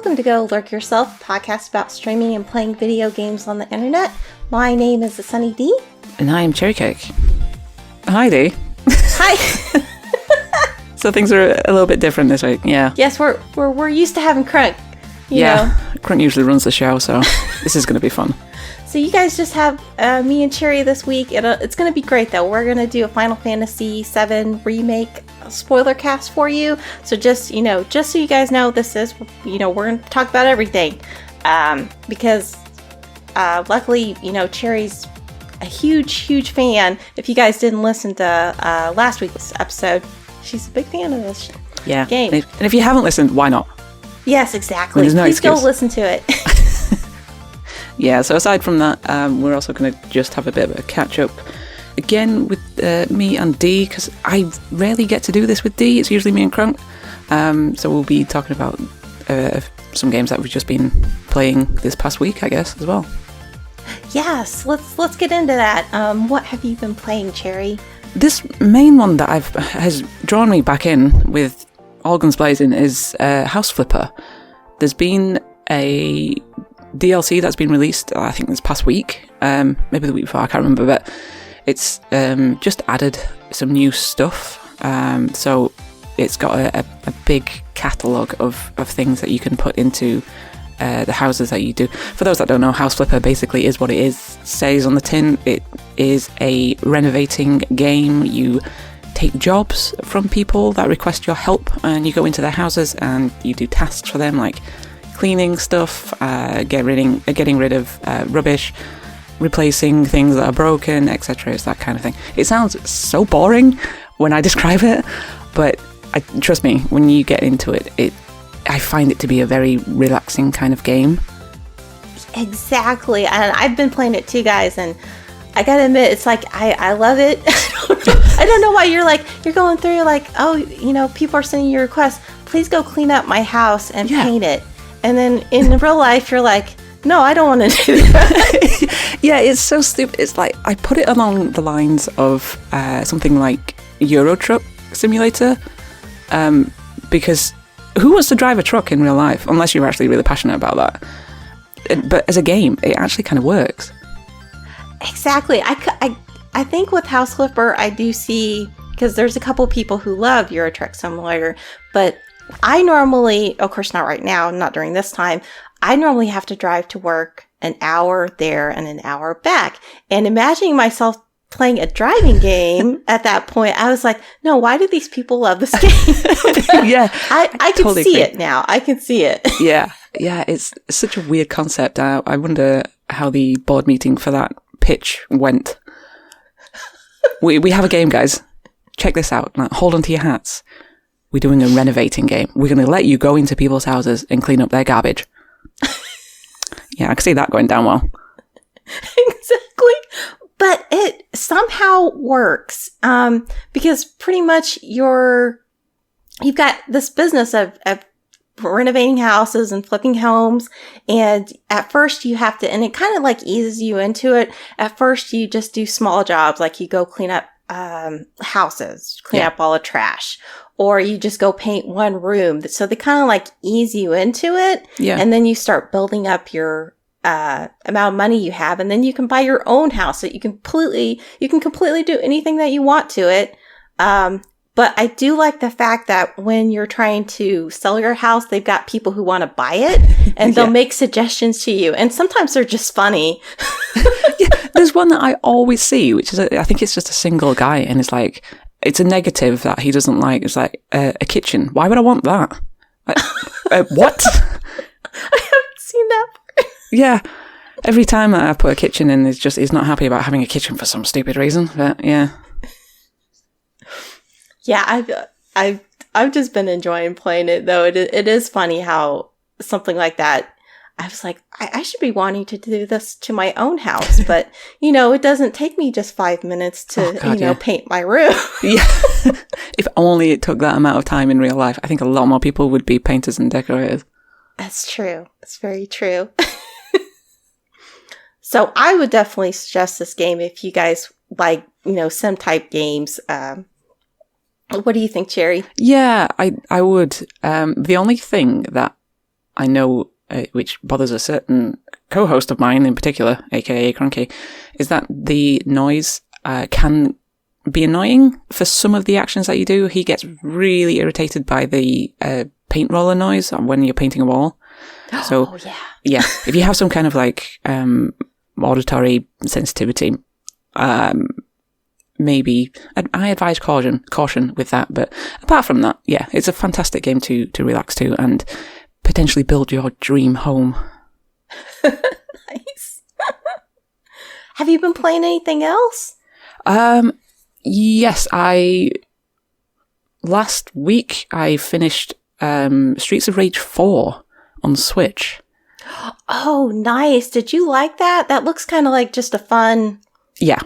Welcome to Go Lurk Yourself, a podcast about streaming and playing video games on the internet. My name is Sunny D. And I am Cherry Cake. Hi, D. Hi. So things are a little bit different this week, yeah. Yes, we're used to having Crunk. You know. Crunk usually runs the show, so this is going to be fun. So you guys just have me and Cherry this week. It's going to be great, though. We're going to do a Final Fantasy VII Remake SpoilerCast for you. So just so you guys know, this is, we're going to talk about everything. Because luckily, Cherry's a huge fan. If you guys didn't listen to last week's episode, she's a big fan of this game. And if you haven't listened, why not? Yes, exactly. There's no Please excuse. go listen to it. Yeah, so aside from that, we're also going to just have a bit of a catch-up again with me and Dee, because I rarely get to do this with Dee. It's usually me and Crunk. So we'll be talking about some games that we've just been playing this past week, I guess, as well. Yes, let's get into that. What have you been playing, Cherry? This main one that has drawn me back in with all guns blazing is House Flipper. There's been a DLC that's been released, I think this past week, maybe the week before, I can't remember, but it's just added some new stuff. So it's got a big catalogue of things that you can put into the houses that you do. For those that don't know, House Flipper basically is what it is. Says on the tin, it is a renovating game. You take jobs from people that request your help, and you go into their houses and you do tasks for them, like cleaning stuff, getting rid of rubbish, replacing things that are broken, etc. It's that kind of thing. It sounds so boring when I describe it, but trust me, when you get into it, I find it to be a very relaxing kind of game. Exactly, and I've been playing it too, guys, and I gotta admit, it's like I love it. I don't know why you're going through like, people are sending you requests. Please go clean up my house and paint it. And then in real life, you're like, no, I don't want to do that. Yeah, it's so stupid. It's like, I put it along the lines of something like Euro Truck Simulator. Because who wants to drive a truck in real life? Unless you're actually really passionate about that. But as a game, it actually kind of works. Exactly. I think with House Flipper, I do see, because there's a couple people who love Euro Truck Simulator, but I normally, of course not right now, not during this time, I normally have to drive to work an hour there and an hour back. And imagining myself playing a driving game at that point, I was like, no, why do these people love this game? Yeah. I can totally see it now. I can see it. Yeah, it's such a weird concept. I wonder how the board meeting for that pitch went. We have a game, guys. Check this out. Now, hold on to your hats. We're doing a renovating game. We're going to let you go into people's houses and clean up their garbage. Yeah, I can see that going down well. Exactly. But it somehow works. Because pretty much you've got this business of renovating houses and flipping homes. And at first you have to, and it kind of like eases you into it. At first you just do small jobs, like you go clean up houses, clean up all the trash. Or you just go paint one room. So they kind of like ease you into it. Yeah. And then you start building up your amount of money you have. And then you can buy your own house. So you can completely do anything that you want to it. But I do like the fact that when you're trying to sell your house, they've got people who want to buy it. And they'll make suggestions to you. And sometimes they're just funny. Yeah, there's one that I always see, which is, I think it's just a single guy. And it's like, it's a negative that he doesn't like. It's like, a kitchen. Why would I want that? What? I haven't seen that part. Yeah. Every time I put a kitchen in, he's not happy about having a kitchen for some stupid reason. But yeah. Yeah, I've just been enjoying playing it, though. It is funny how something like that, I was like, I should be wanting to do this to my own house, but, it doesn't take me just 5 minutes to, paint my room. Yeah. If only it took that amount of time in real life, I think a lot more people would be painters and decorators. That's true. It's very true. So I would definitely suggest this game if you guys like, sim type games. What do you think, Cherry? Yeah, I would. The only thing that I know, which bothers a certain co-host of mine in particular, aka Cronky, is that the noise can be annoying for some of the actions that you do. He gets really irritated by the paint roller noise when you're painting a wall. So, yeah, if you have some kind of like auditory sensitivity, maybe I advise caution with that. But apart from that, yeah, it's a fantastic game to relax to and potentially build your dream home. Nice. Have you been playing anything else? Yes, last week I finished Streets of Rage 4 on Switch. Oh, nice. Did you like that? That looks kind of like just a fun... Yeah.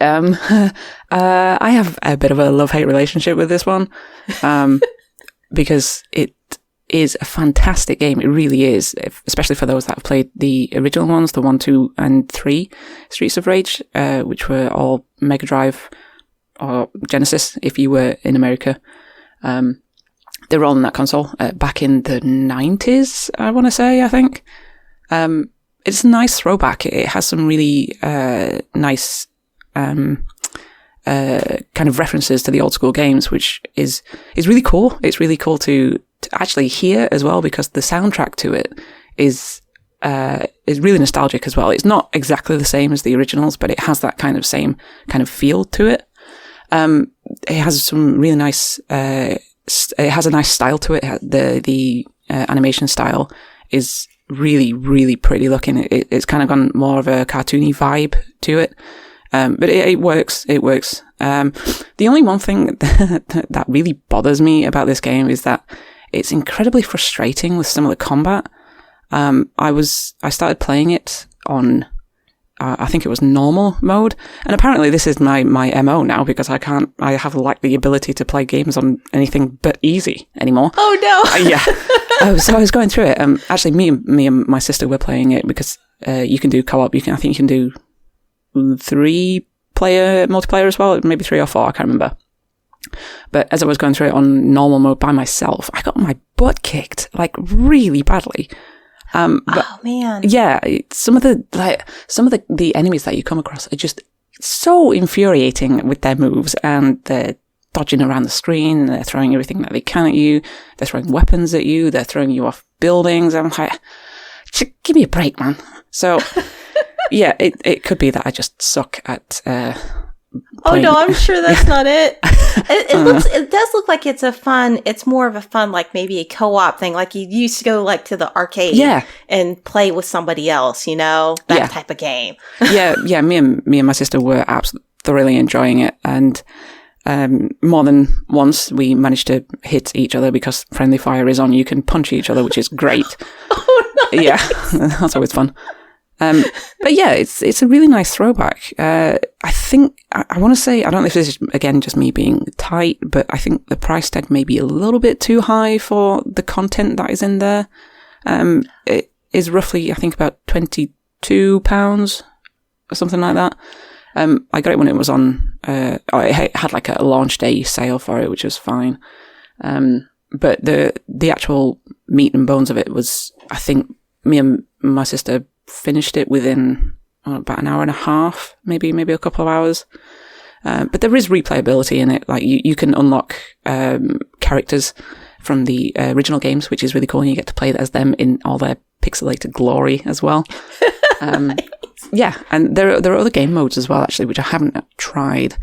I have a bit of a love-hate relationship with this one, because it is a fantastic game. It really is, especially for those that have played the original ones, the 1, 2, and 3 Streets of Rage, which were all Mega Drive or Genesis, if you were in America. They were all on that console back in the 90s, I want to say, I think. It's a nice throwback. It has some really nice kind of references to the old school games, which is really cool. It's really cool to actually hear as well, because the soundtrack to it is really nostalgic as well. It's not exactly the same as the originals, but it has that kind of same kind of feel to it. It has some really nice... it has a nice style to it. The animation style is really, really pretty looking. It's kind of gone more of a cartoony vibe to it. But it works. It works. The only one thing that really bothers me about this game is that it's incredibly frustrating with some of the combat. I started playing it on, I think it was normal mode. And apparently this is my MO now, because I have like the ability to play games on anything but easy anymore. Oh no. Yeah. So I was going through it. Actually me and my sister were playing it because, you can do co-op. I think you can do 3-player multiplayer as well. Maybe 3 or 4. I can't remember. But as I was going through it on normal mode by myself, I got my butt kicked like really badly. But, oh man. Yeah, some of the enemies that you come across are just so infuriating with their moves, and they're dodging around the screen, they're throwing everything that they can at you, they're throwing weapons at you, they're throwing you off buildings. I'm like, give me a break, man. So yeah, it could be that I just suck at oh no, I'm sure that's not it. It does look like it's more of a fun, like maybe a co-op thing. Like you used to go like to the arcade and play with somebody else, that type of game. yeah. Me and my sister were absolutely thoroughly enjoying it. And, more than once we managed to hit each other because friendly fire is on. You can punch each other, which is great. Oh, nice. Yeah, that's always fun. But yeah, it's a really nice throwback. I think, I want to say, I don't know if this is, again, just me being tight, but I think the price tag may be a little bit too high for the content that is in there. It is roughly, I think, about £22 or something like that. I got it when it was on, it had like a launch day sale for it, which was fine. But the actual meat and bones of it was, I think, me and my sister finished it within about an hour and a half, maybe a couple of hours. But there is replayability in it. Like you can unlock characters from the original games, which is really cool. And you get to play as them in all their pixelated glory as well. Yeah, and there are other game modes as well, actually, which I haven't tried.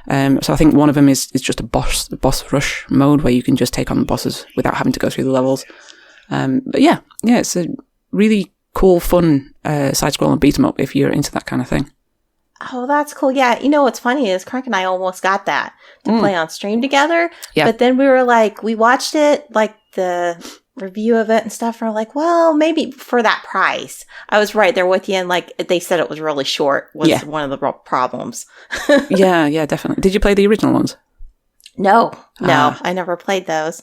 So I think one of them is just a boss rush mode where you can just take on the bosses without having to go through the levels. But yeah, it's a really cool, fun side-scrolling beat-em-up if you're into that kind of thing. Oh, that's cool. Yeah, what's funny is Crank and I almost got that to play on stream together. Yeah. But then we watched it, like the review of it and stuff, and we're like, well, maybe for that price. I was right there with you, and like they said it was really short was one of the problems. yeah, definitely. Did you play the original ones? No, I never played those.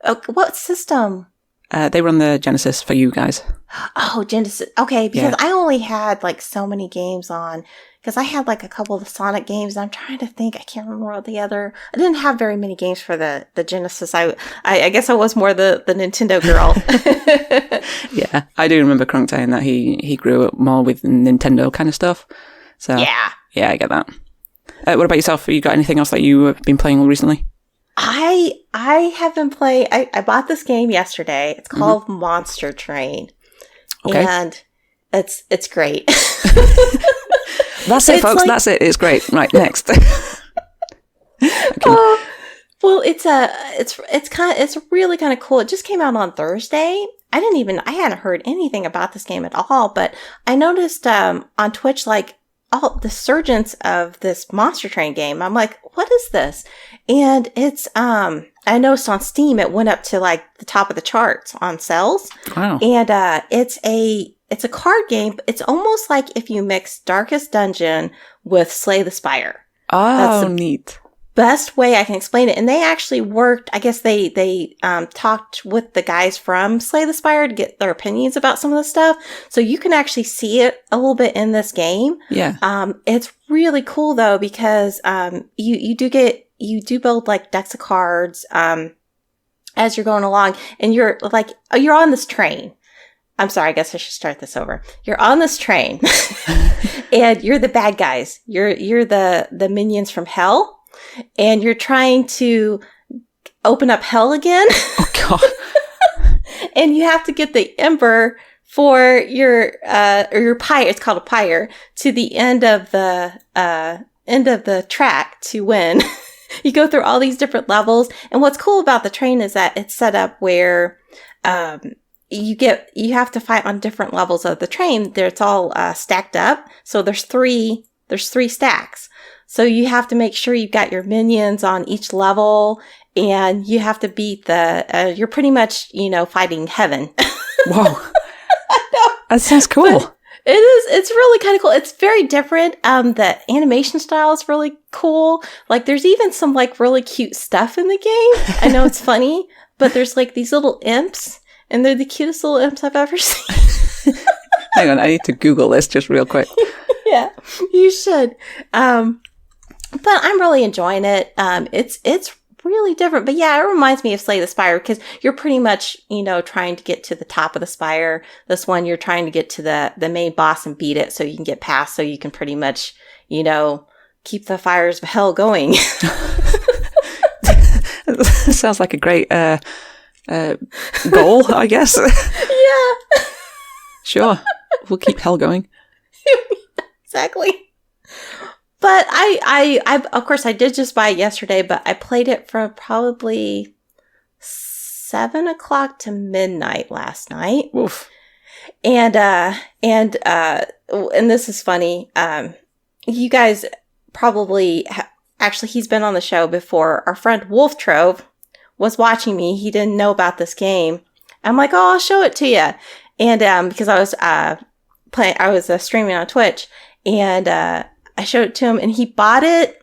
Oh, what system? They were on the Genesis for you guys. Oh, Genesis. Okay, because I only had like so many games on, because I had like a couple of the Sonic games. And I'm trying to think. I can't remember what the other. I didn't have very many games for the Genesis. I guess I was more the Nintendo girl. Yeah, I do remember Crunk saying that he grew up more with Nintendo kind of stuff. So yeah, I get that. What about yourself? Have you got anything else that you have been playing recently? I have been playing. I bought this game yesterday. It's called Monster Train, and it's great. That's it, folks. Like, that's it. It's great. Right, next. Well, it's really kind of cool. It just came out on Thursday. I hadn't heard anything about this game at all, but I noticed on Twitch like all the surgence of this Monster Train game. I'm like, what is this? And it's I noticed on Steam it went up to like the top of the charts on sales. Wow. And it's a card game. It's almost like if you mix Darkest Dungeon with Slay the Spire. Oh, that's neat. Best way I can explain it. And they actually worked, I guess they talked with the guys from Slay the Spire to get their opinions about some of the stuff. So you can actually see it a little bit in this game. Yeah. It's really cool though, because you do build like decks of cards as you're going along, and you're on this train. I'm sorry, I guess I should start this over. You're on this train and you're the bad guys. You're the minions from hell. And you're trying to open up hell again. Oh, God. And you have to get the ember for your pyre. It's called a pyre, to the end of the track to win. You go through all these different levels. And what's cool about the train is that it's set up where you have to fight on different levels of the train. It's all stacked up. So there's three stacks. So you have to make sure you've got your minions on each level, and you have to beat you're pretty much, fighting heaven. Wow. That sounds cool. But it's really kind of cool. It's very different. The animation style is really cool. Like there's even some like really cute stuff in the game. I know it's funny, but there's like these little imps, and they're the cutest little imps I've ever seen. Hang on, I need to Google this just real quick. Yeah, you should. But I'm really enjoying it. It's really different. But yeah, it reminds me of Slay the Spire, because you're pretty much, trying to get to the top of the spire. This one, you're trying to get to the main boss and beat it so you can get past, so you can pretty much, keep the fires of hell going. Sounds like a great goal, I guess. Yeah. Sure. We'll keep hell going. Exactly. But I of course I did just buy it yesterday, but I played it from probably 7 o'clock to midnight last night. Oof. And this is funny. You guys probably actually, he's been on the show before. Our friend Wolf Trove was watching me. He didn't know about this game. I'm like, oh, I'll show it to you. And because I was streaming on Twitch, and I showed it to him, and he bought it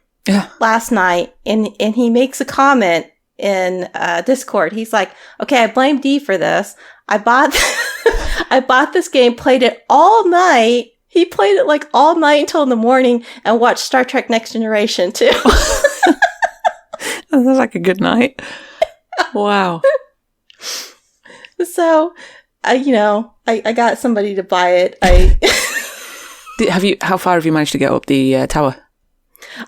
last night, and he makes a comment in Discord. He's like, okay, I blame D for this. I bought this game, played it all night. He played it like all night until in the morning, and watched Star Trek Next Generation too. That sounds like a good night. Wow. So, I got somebody to buy it. How far have you managed to get up the tower?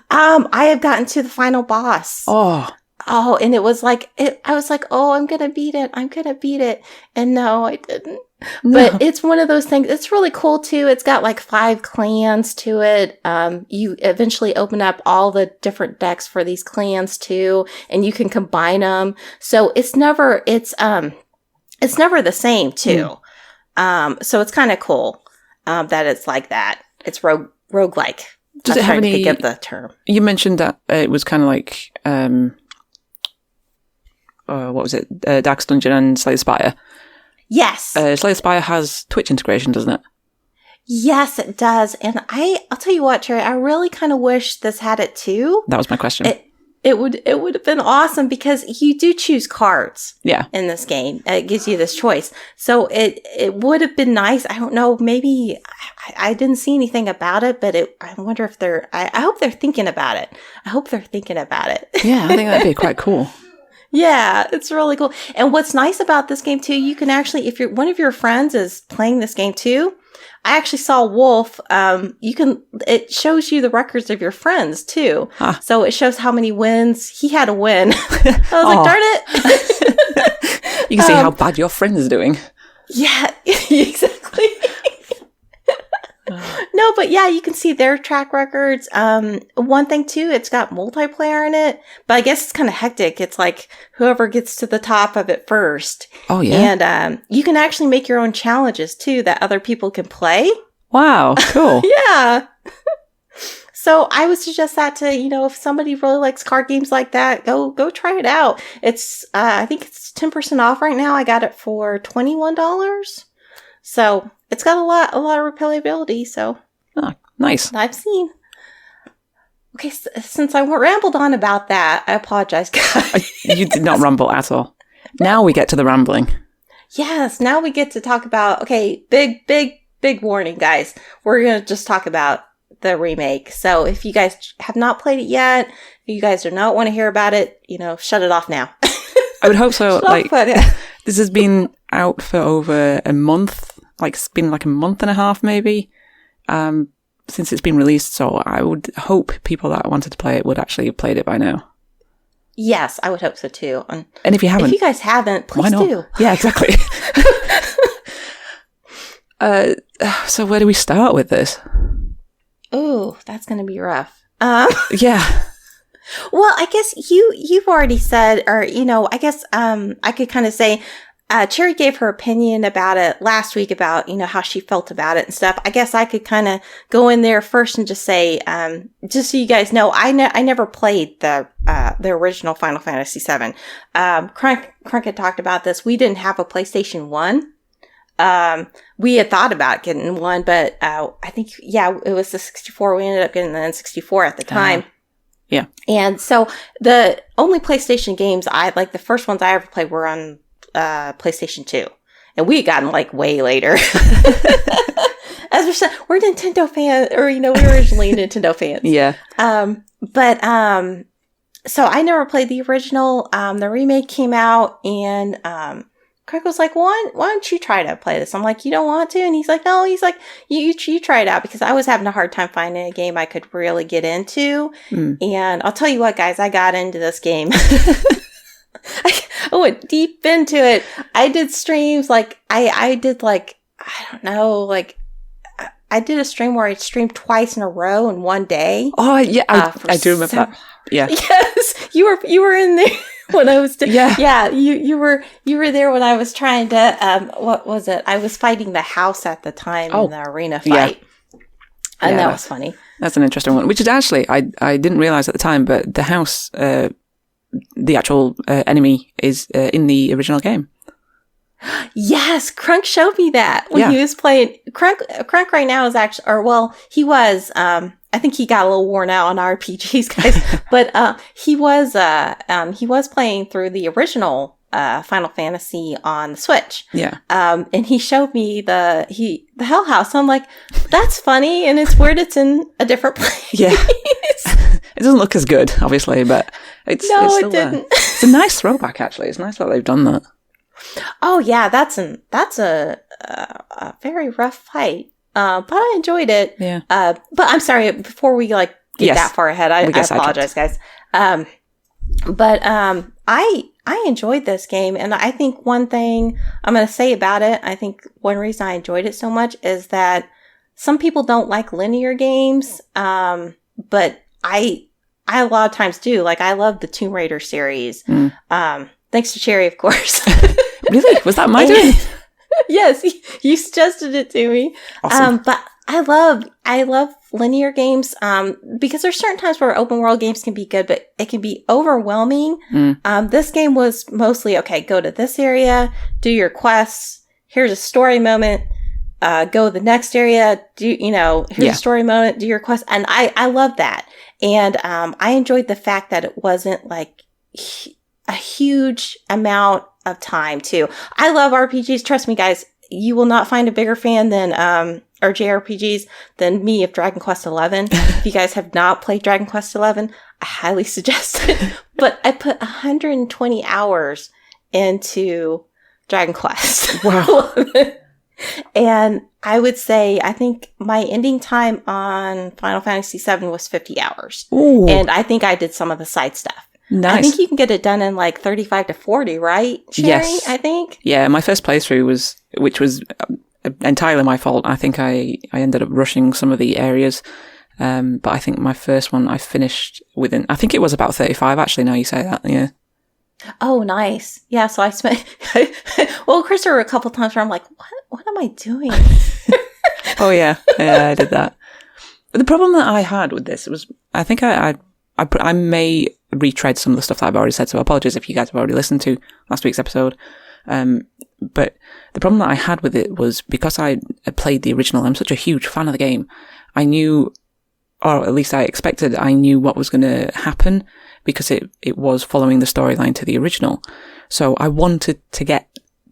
I have gotten to the final boss. Oh, and it was like, I was like, oh, I'm going to beat it. And no, I didn't. No. But it's one of those things. It's really cool too. It's got like 5 clans to it. You eventually open up all the different decks for these clans too, and you can combine them. So it's never the same too. So it's kind of cool. That it's like that. It's roguelike. Does it have any? To get the term. You mentioned that it was kind of like what was it? Darkest Dungeon and Slay the Spire. Yes. Slay the Spire has Twitch integration, doesn't it? Yes, it does. And I'll tell you what, Terry, I really kind of wish this had it too. That was my question. it would have been awesome because you do choose cards. Yeah. In this game, it gives you this choice. So it would have been nice. I don't know. Maybe I didn't see anything about it, but I wonder if I hope they're thinking about it. I hope they're thinking about it. Yeah, I think that'd be quite cool. Yeah, it's really cool. And what's nice about this game too, you can actually, if one of your friends is playing this game too, I actually saw Wolf. It shows you the records of your friends too. Huh. So it shows how many wins he had a win. I was like, darn it. You can see how bad your friend is doing. Yeah, exactly. No, but yeah, you can see their track records. One thing too, it's got multiplayer in it, but I guess it's kind of hectic. It's like whoever gets to the top of it first. Oh yeah. And you can actually make your own challenges too that other people can play. Wow, cool. Yeah. So I would suggest that to, if somebody really likes card games like that, go try it out. It's I think it's 10% off right now. I got it for $21. So it's got a lot of replayability. So nice. I've seen. Okay, since I rambled on about that, I apologize, guys. You did not ramble at all. Now we get to the rambling. Yes, now we get to talk about. Okay, big warning, guys. We're gonna just talk about the remake. So if you guys have not played it yet, if you guys do not want to hear about it, shut it off now. I would hope so. This has been out for over a month. It's been like a month and a half, maybe, since it's been released. So I would hope people that wanted to play it would actually have played it by now. Yes, I would hope so too. And if you haven't, if you guys haven't, please do. Yeah, exactly. So where do we start with this? Ooh, that's going to be rough. Yeah. Well, I guess you've already said, or I guess I could kind of say. Cherry gave her opinion about it last week about, how she felt about it and stuff. I guess I could kind of go in there first and just say, just so you guys know, I never played the original Final Fantasy VII. Crunk had talked about this. We didn't have a PlayStation 1. We had thought about getting one, but, I think, it was the 64. We ended up getting the N64 at the time. Yeah. And so the only PlayStation games the first ones I ever played were on PlayStation 2, and we had gotten way later. As we're Nintendo fans, or we were originally Nintendo fans. Yeah. So I never played the original. The remake came out, and Craig was like, why don't you try to play this? I'm like, you don't want to? And he's like, no. He's like, you try it out, because I was having a hard time finding a game I could really get into. And I'll tell you what, guys, I got into this game. I went deep into it. I did streams I did I did a stream where I streamed twice in a row in one day. Oh yeah, I do remember that. Yeah. Yes, you were in there when I was. Yeah. You were there when I was trying to. What was it? I was fighting the house at the time in the arena fight, and that was funny. That's an interesting one. Which is actually I didn't realize at the time, but the house. The actual enemy is in the original game. Yes, Crunk showed me that when he was playing. Crunk right now is actually, he was. I think he got a little worn out on RPGs, guys. But he was playing through the original Final Fantasy on the Switch. Yeah. And he showed me the Hell House. I'm like, that's funny, and it's weird. It's in a different place. Yeah. It doesn't look as good, obviously, but it's still it didn't. It's a nice throwback, actually. It's nice that they've done that. Oh yeah, that's a very rough fight. But I enjoyed it. Yeah. But I'm sorry, before we get that far ahead, I apologize, guys. But I enjoyed this game, and I think one thing I'm going to say about it, I think one reason I enjoyed it so much is that some people don't like linear games, but I a lot of times do. I love the Tomb Raider series. Thanks to Cherry, of course. Really? Was that my doing? Yes, you suggested it to me. Awesome. But I love linear games because there's certain times where open world games can be good, but it can be overwhelming. This game was mostly, okay, go to this area, do your quests, here's a story moment, go to the next area, here's a story moment, do your quest. And I love that. And I enjoyed the fact that it wasn't like a huge amount of time too. I love RPGs. Trust me, guys, you will not find a bigger fan than or JRPGs than me of Dragon Quest XI. If you guys have not played Dragon Quest XI, I highly suggest it. But I put 120 hours into Dragon Quest. Wow. And I would say, I think my ending time on Final Fantasy VII was 50 hours. Ooh. And I think I did some of the side stuff. Nice. I think you can get it done in like 35 to 40, right, Sherry? Yes. I think. Yeah, my first playthrough which was entirely my fault. I think I ended up rushing some of the areas. But I think my first one I finished within, I think it was about 35 actually, now you say that, yeah. Oh, nice. Yeah, so I spent, well, Chris, there were a couple times where I'm like, what am I doing? Oh, yeah, I did that. But the problem that I had with this was, I think I may retread some of the stuff that I've already said, so apologies if you guys have already listened to last week's episode. But the problem that I had with it was because I had played the original, I'm such a huge fan of the game, I knew, or at least I expected, I knew what was going to happen because it was following the storyline to the original. So I wanted to get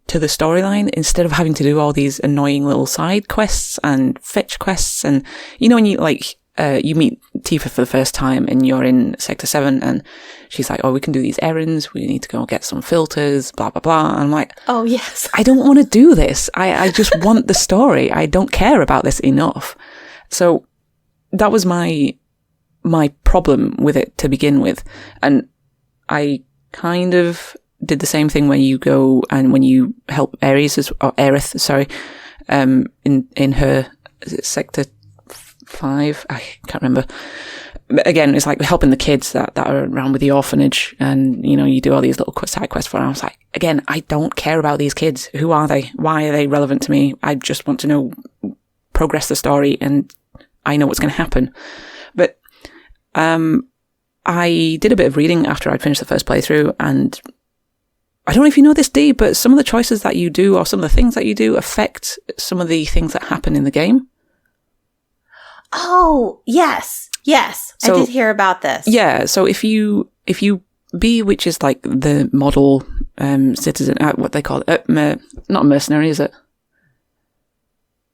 to the storyline instead of having to do all these annoying little side quests and fetch quests. And, when you you meet Tifa for the first time and you're in Sector 7 and she's like, oh, we can do these errands. We need to go get some filters, blah, blah, blah. And I'm like, oh, yes. I don't want to do this. I just want the story. I don't care about this enough. So that was my problem with it to begin with. And I kind of did the same thing when you go and when you help Aerith, in her, is it Sector 5? I can't remember. Again, it's like helping the kids that are around with the orphanage, and you do all these little side quests for them. I was like, again, I don't care about these kids. Who are they? Why are they relevant to me? I just want to progress the story, and I know what's going to happen. But I did a bit of reading after I'd finished the first playthrough, and I don't know if you know this, Dee, but some of the choices that you do or some of the things that you do affect some of the things that happen in the game. Oh, yes. So, I did hear about this. Yeah, so if you be, which is like the model citizen, what they call it, not a mercenary, is it?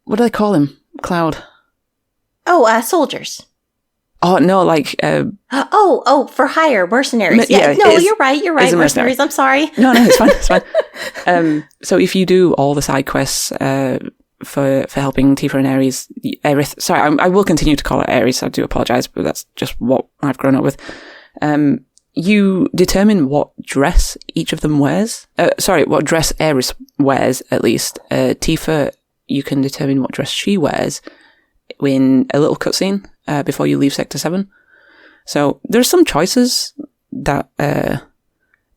What do they call him? Cloud. Oh, soldiers. Oh, no, like... for hire, mercenaries. You're right, mercenaries, I'm sorry. No, it's fine. So if you do all the side quests for helping Tifa and Aerith, sorry, I will continue to call it Aerith, I do apologise, but that's just what I've grown up with. You determine what dress each of them wears. What dress Aerith wears, at least. Tifa, you can determine what dress she wears in a little cutscene before you leave Sector 7. So there's some choices that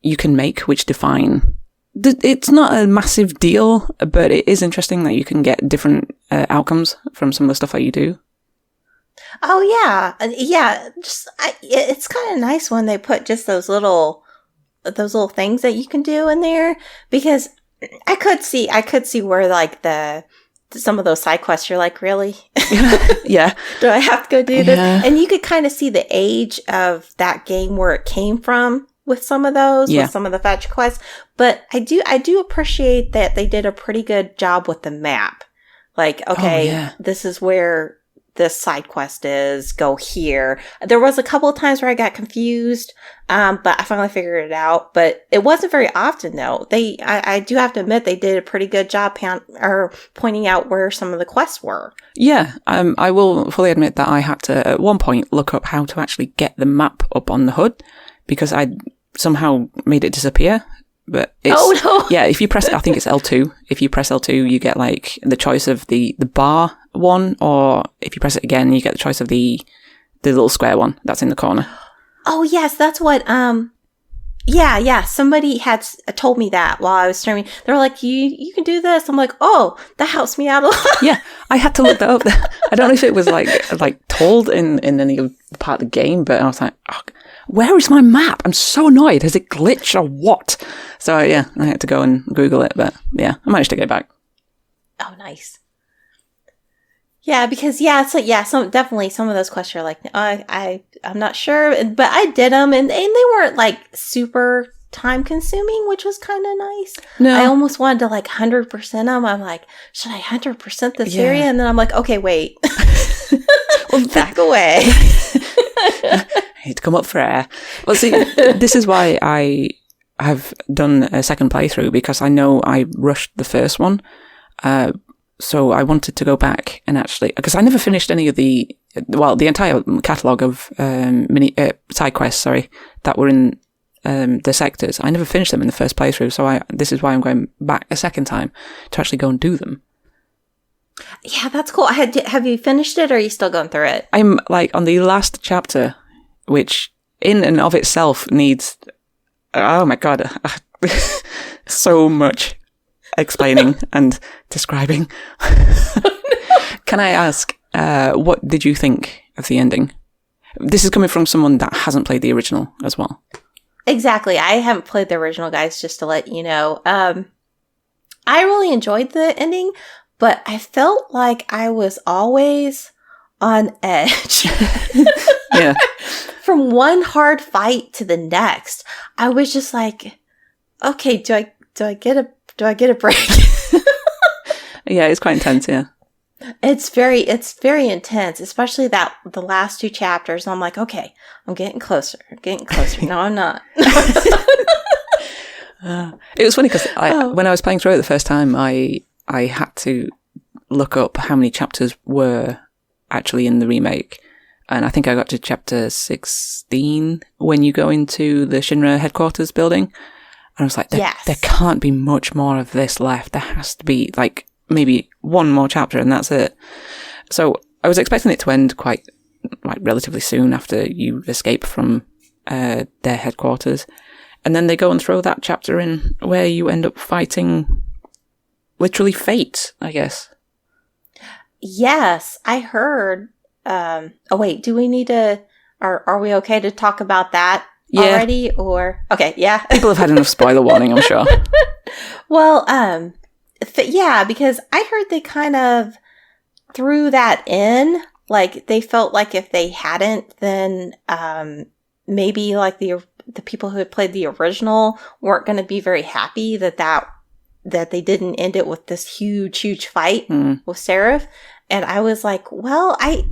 you can make which define... It's not a massive deal, but it is interesting that you can get different outcomes from some of the stuff that you do. Oh, yeah. It's kind of nice when they put just those little things that you can do in there, because I could see where like some of those side quests, you're like, really? Yeah. Do I have to go do this? Yeah. And you could kind of see the age of that game where it came from with some of those, with some of the fetch quests. But I do appreciate that they did a pretty good job with the map. Like, okay, this is where this side quest is, go here. There was a couple of times where I got confused, but I finally figured it out. But it wasn't very often, though. I do have to admit, they did a pretty good job pointing out where some of the quests were. Yeah, I will fully admit that I had to, at one point, look up how to actually get the map up on the HUD, because I somehow made it disappear. But it's, yeah, if you press, I think it's L2. If you press L2, you get like the choice of the bar one, or if you press it again, you get the choice of the little square one that's in the corner. Oh yes, that's what. Yeah. Somebody had told me that while I was streaming. They were like, "You can do this." I'm like, "Oh, that helps me out a lot." Yeah, I had to look that up. I don't know if it was like told in any of the part of the game, but I was like, oh, where is my map? I'm so annoyed. Has it glitched or what? So yeah, I had to go and Google it, but yeah, I managed to get back. Oh, nice. Yeah, because some definitely some of those questions are like, I'm not sure, but I did them, and they weren't like super time consuming, which was kind of nice. No. I almost wanted to like 100% them. I'm like, should I 100% this area? And then I'm like, okay, wait, well, back away. I need to come up for air. Well, see, this is why I have done a second playthrough, because I know I rushed the first one. So I wanted to go back and actually, because I never finished any of the entire catalogue of side quests, that were in the sectors. I never finished them in the first playthrough, so this is why I'm going back a second time to actually go and do them. Yeah, that's cool. Have you finished it, or are you still going through it? I'm like on the last chapter, which in and of itself needs, oh my god, so much explaining and describing. Can I ask, what did you think of the ending? This is coming from someone that hasn't played the original as well. Exactly. I haven't played the original, guys, just to let you know. I really enjoyed the ending, but I felt like I was always on edge. Yeah. From one hard fight to the next. I was just like, okay, do I get a break? Yeah, it's quite intense, yeah. It's very intense, especially the last two chapters. I'm like, okay, I'm getting closer. No, I'm not. It was funny because when I was playing through it the first time, I had to look up how many chapters were actually in the remake. And I think I got to chapter 16 when you go into the Shinra headquarters building. And I was like, there can't be much more of this left. There has to be like maybe one more chapter and that's it. So I was expecting it to end quite like relatively soon after you escape from their headquarters. And then they go and throw that chapter in where you end up fighting literally fate, I guess. Yes, I heard. Oh wait, do we need to, are we okay to talk about that already? Or, okay, yeah. People have had enough spoiler warning, I'm sure. Well, because I heard they kind of threw that in, like they felt like if they hadn't, then maybe like the people who had played the original weren't going to be very happy that they didn't end it with this huge fight with Seraph. And I was like, well, I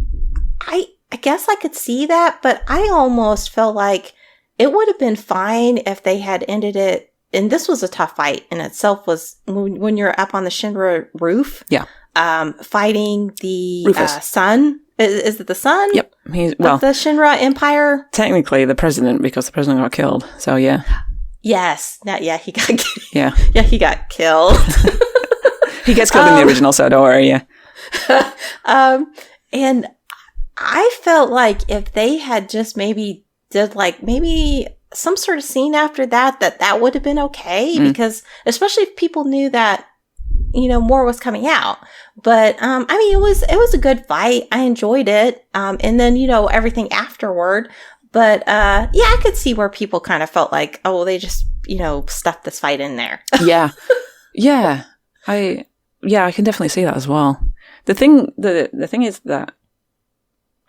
guess I could see that, but I almost felt like it would have been fine if they had ended it. And this was a tough fight in itself, was when you're up on the Shinra roof. Yeah. Fighting the son. Is it the son? Yep. Of the Shinra Empire? Technically the president, because the president got killed. So, yeah. Yes. He got killed. Yeah. Yeah, he got killed. He gets killed in the original, so don't worry, yeah. And I felt like if they had just maybe did like maybe some sort of scene after that would have been okay, because especially if people knew that, more was coming out. But I mean, it was a good fight. I enjoyed it. And then everything afterward. But I could see where people kind of felt like, oh, well, they just stuffed this fight in there. Yeah. I can definitely see that as well. The thing is that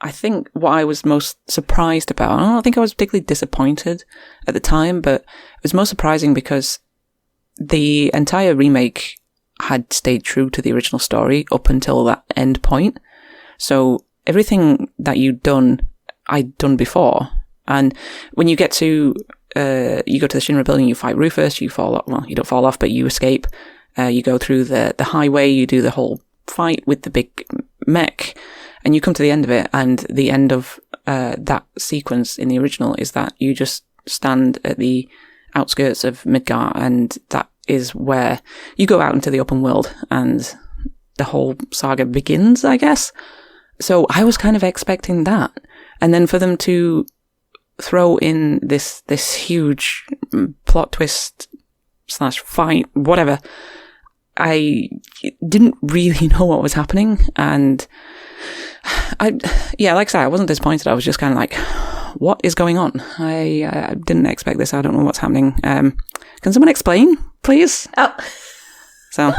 I think what I was most surprised about, I don't think I was particularly disappointed at the time, but it was most surprising because the entire remake had stayed true to the original story up until that end point. So everything that I'd done before. And when you get to, you go to the Shinra building, you fight Rufus, you fall off, well, you don't fall off, but you escape. You go through the highway, you do the whole fight with the big mech, and you come to the end of it, and the end of that sequence in the original is that you just stand at the outskirts of Midgar, and that is where you go out into the open world, and the whole saga begins, I guess. So I was kind of expecting that, and then for them to throw in this huge plot twist / fight, whatever, I didn't really know what was happening, and like I said, I wasn't disappointed. I was just kind of like, what is going on? I didn't expect this. I don't know what's happening. Can someone explain, please? Oh. So,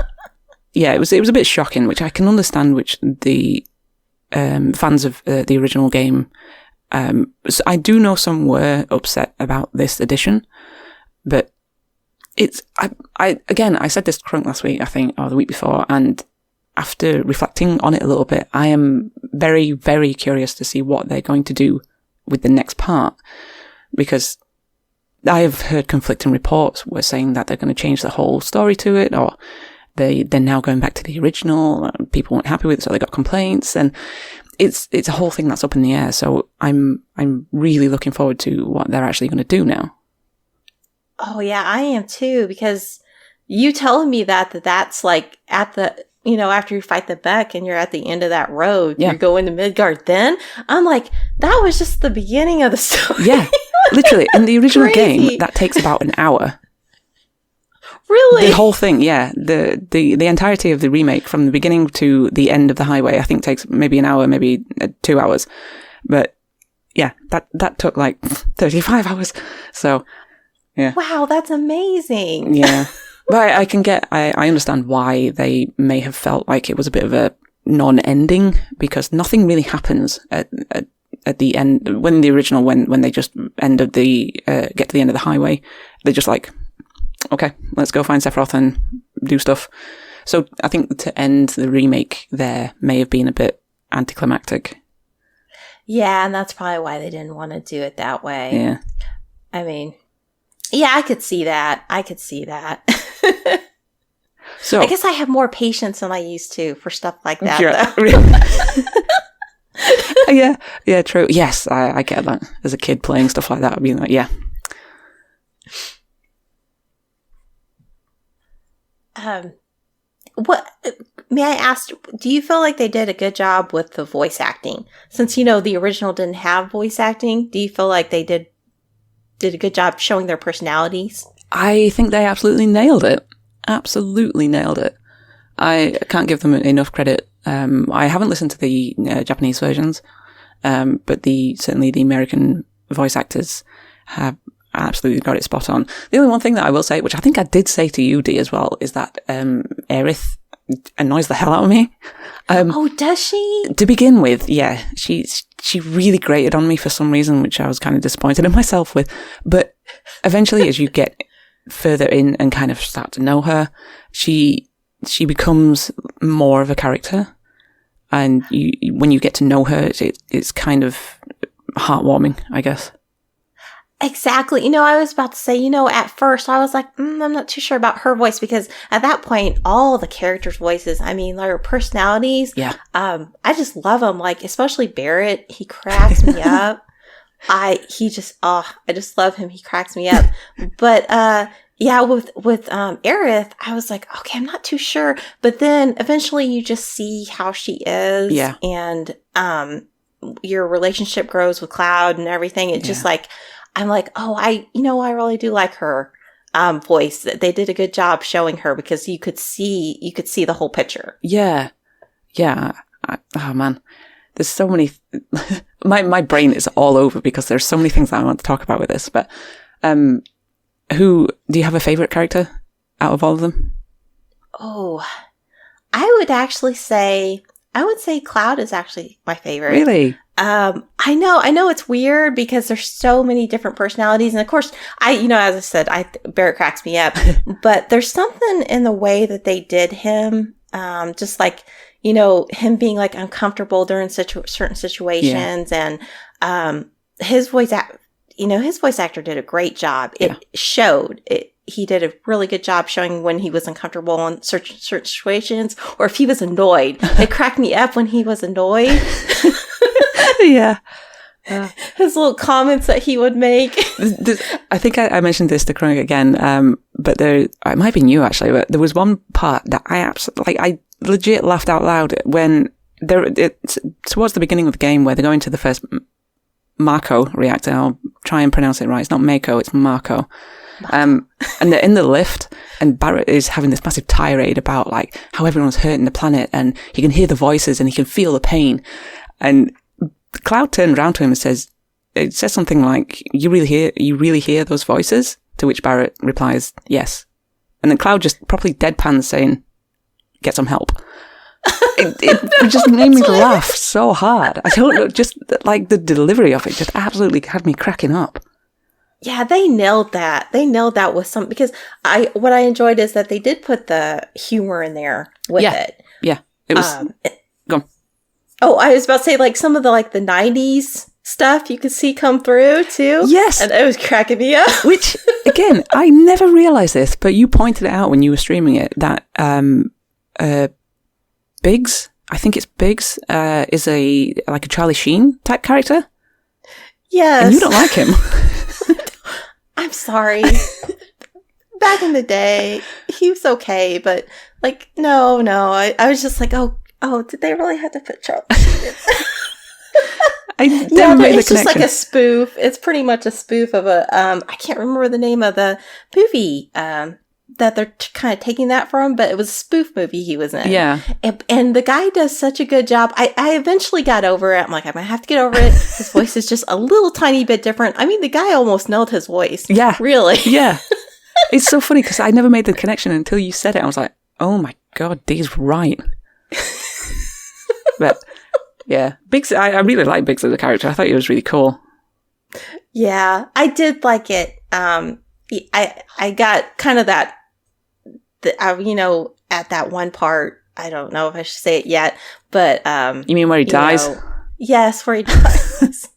yeah, it was a bit shocking, which I can understand, which the fans of the original game. So I do know some were upset about this edition, but I said this to Crunk last week, I think, or the week before, and after reflecting on it a little bit, I am very, very curious to see what they're going to do with the next part, because I have heard conflicting reports were saying that they're going to change the whole story to it, or they're now going back to the original. People weren't happy with it, so they got complaints, and it's a whole thing that's up in the air. So I'm really looking forward to what they're actually going to do now. Oh yeah, I am too, because you telling me that's like at the, after you fight the Beck and you're at the end of that road, you're going to Midgard, then I'm like, that was just the beginning of the story. Yeah, literally. In the original game, that takes about an hour. Really? The whole thing, yeah. The entirety of the remake, from the beginning to the end of the highway, I think takes maybe an hour, maybe 2 hours. But yeah, that took like 35 hours. So, yeah. Wow, that's amazing. Yeah. But I understand why they may have felt like it was a bit of a non-ending, because nothing really happens at the end. When the original, when they just get to the end of the highway, they're just like, okay, let's go find Sephiroth and do stuff. So I think to end the remake there may have been a bit anticlimactic. Yeah, and that's probably why they didn't want to do it that way. Yeah. I mean, yeah, I could see that. So I guess I have more patience than I used to for stuff like that. Yeah. Yeah, true. Yes, I get that. As a kid playing stuff like that, I'd be like, yeah. What may I ask? Do you feel like they did a good job with the voice acting? Since the original didn't have voice acting, do you feel like they did a good job showing their personalities? I think they absolutely nailed it. Absolutely nailed it. I can't give them enough credit. I haven't listened to the Japanese versions, but certainly the American voice actors have absolutely got it spot on. The only one thing that I will say, which I think I did say to you, Dee, as well, is that Aerith annoys the hell out of me. Oh, does she? To begin with, yeah. She really grated on me for some reason, which I was kind of disappointed in myself with. But eventually, as you get further in and kind of start to know her, she becomes more of a character. And when you get to know her, it's kind of heartwarming, I guess. Exactly. I was about to say, at first I was like, I'm not too sure about her voice, because at that point, all the characters' voices, their personalities, yeah. I just love them. Like, especially Barrett, he cracks me up. I just love him. He cracks me up. But, yeah, with Aerith, I was like, okay, I'm not too sure. But then eventually you just see how she is. Yeah. And, your relationship grows with Cloud and everything. It just like, I'm like, oh, I really do like her voice. They did a good job showing her, because you could see the whole picture. Yeah. Yeah. Oh man, there's so many. My brain is all over, because there's so many things that I want to talk about with this. But who do you have a favorite character out of all of them? Oh, I would say Cloud is actually my favorite. Really? I know it's weird, because there's so many different personalities. And of course, as I said, Barrett cracks me up, but there's something in the way that they did him. Just like, him being like uncomfortable during certain situations, and, his voice actor did a great job. It showed it. He did a really good job showing when he was uncomfortable in certain situations, or if he was annoyed. It cracked me up when he was annoyed. Yeah. His little comments that he would make. I think I mentioned this to Krung again, but it might have been you actually, but there was one part that I legit laughed out loud when it's towards the beginning of the game, where they're going to the first Mako reactor. I'll try and pronounce it right. It's not Mako, it's Mako. And they're in the lift, and Barrett is having this massive tirade about like how everyone's hurting the planet, and he can hear the voices and he can feel the pain. And Cloud turned around to him and says something like, you really hear those voices? To which Barrett replies, yes. And then Cloud just properly deadpans saying, get some help. It just made me laugh so hard. I don't know, just like the delivery of it just absolutely had me cracking up. Yeah, they nailed that. They nailed that with some, because what I enjoyed is that they did put the humor in there with it. Yeah, it was. Go on. Oh, I was about to say, like, some of the, like, the 90s stuff you could see come through, too. Yes. And it was cracking me up. Which, again, I never realised this, but you pointed it out when you were streaming it, that Biggs, I think it's Biggs, is a Charlie Sheen type character. Yes. And you don't like him. I'm sorry. Back in the day, he was okay, but, like, no. I was just like, oh, did they really have to put Charlie Sheen in? It's just like a spoof. It's pretty much a spoof of a, I can't remember the name of the movie, that they're kind of taking that from, but it was a spoof movie he was in. Yeah. And the guy does such a good job. I eventually got over it. I'm like, I'm going to have to get over it. His voice is just a little tiny bit different. I mean, the guy almost nailed his voice. Yeah. Really. Yeah. It's so funny because I never made the connection until you said it. I was like, oh my God, Dee's right. But yeah, Biggs, I really like Biggs as a character. I thought he was really cool. Yeah, I did like it. I got kind of that, at that one part, I don't know if I should say it yet, but you mean where he dies? Yes, where he dies.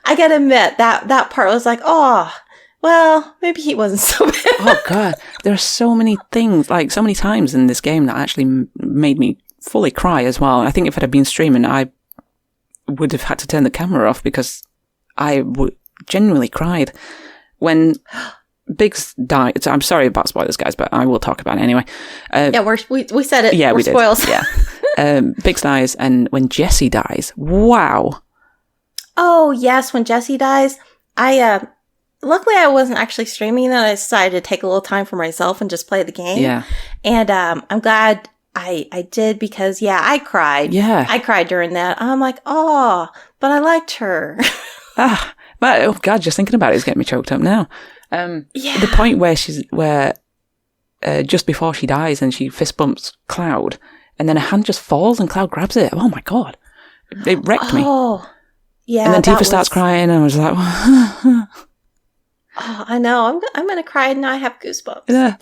I gotta admit that part was like, oh, well, maybe he wasn't so bad. Oh God, there are so many things, like so many times in this game that actually made me fully cry as well. I think if it had been streaming, I would have had to turn the camera off because I genuinely cried when Biggs died. So I'm sorry about spoilers, guys, but I will talk about it anyway. We said it. Yeah, we did. Spoils. Yeah. Biggs dies, and when Jesse dies, wow. Oh yes, when Jesse dies, luckily I wasn't actually streaming that. I decided to take a little time for myself and just play the game. Yeah. And I'm glad I did because, I cried. Yeah. I cried during that. I'm like, oh, but I liked her. But, oh God, just thinking about it is getting me choked up now. The point where just before she dies and she fist bumps Cloud and then her hand just falls and Cloud grabs it. Oh my God. It wrecked me. Oh, yeah. And then Tifa starts crying and I was like, oh, I know. I'm going to cry and now I have goosebumps. Yeah.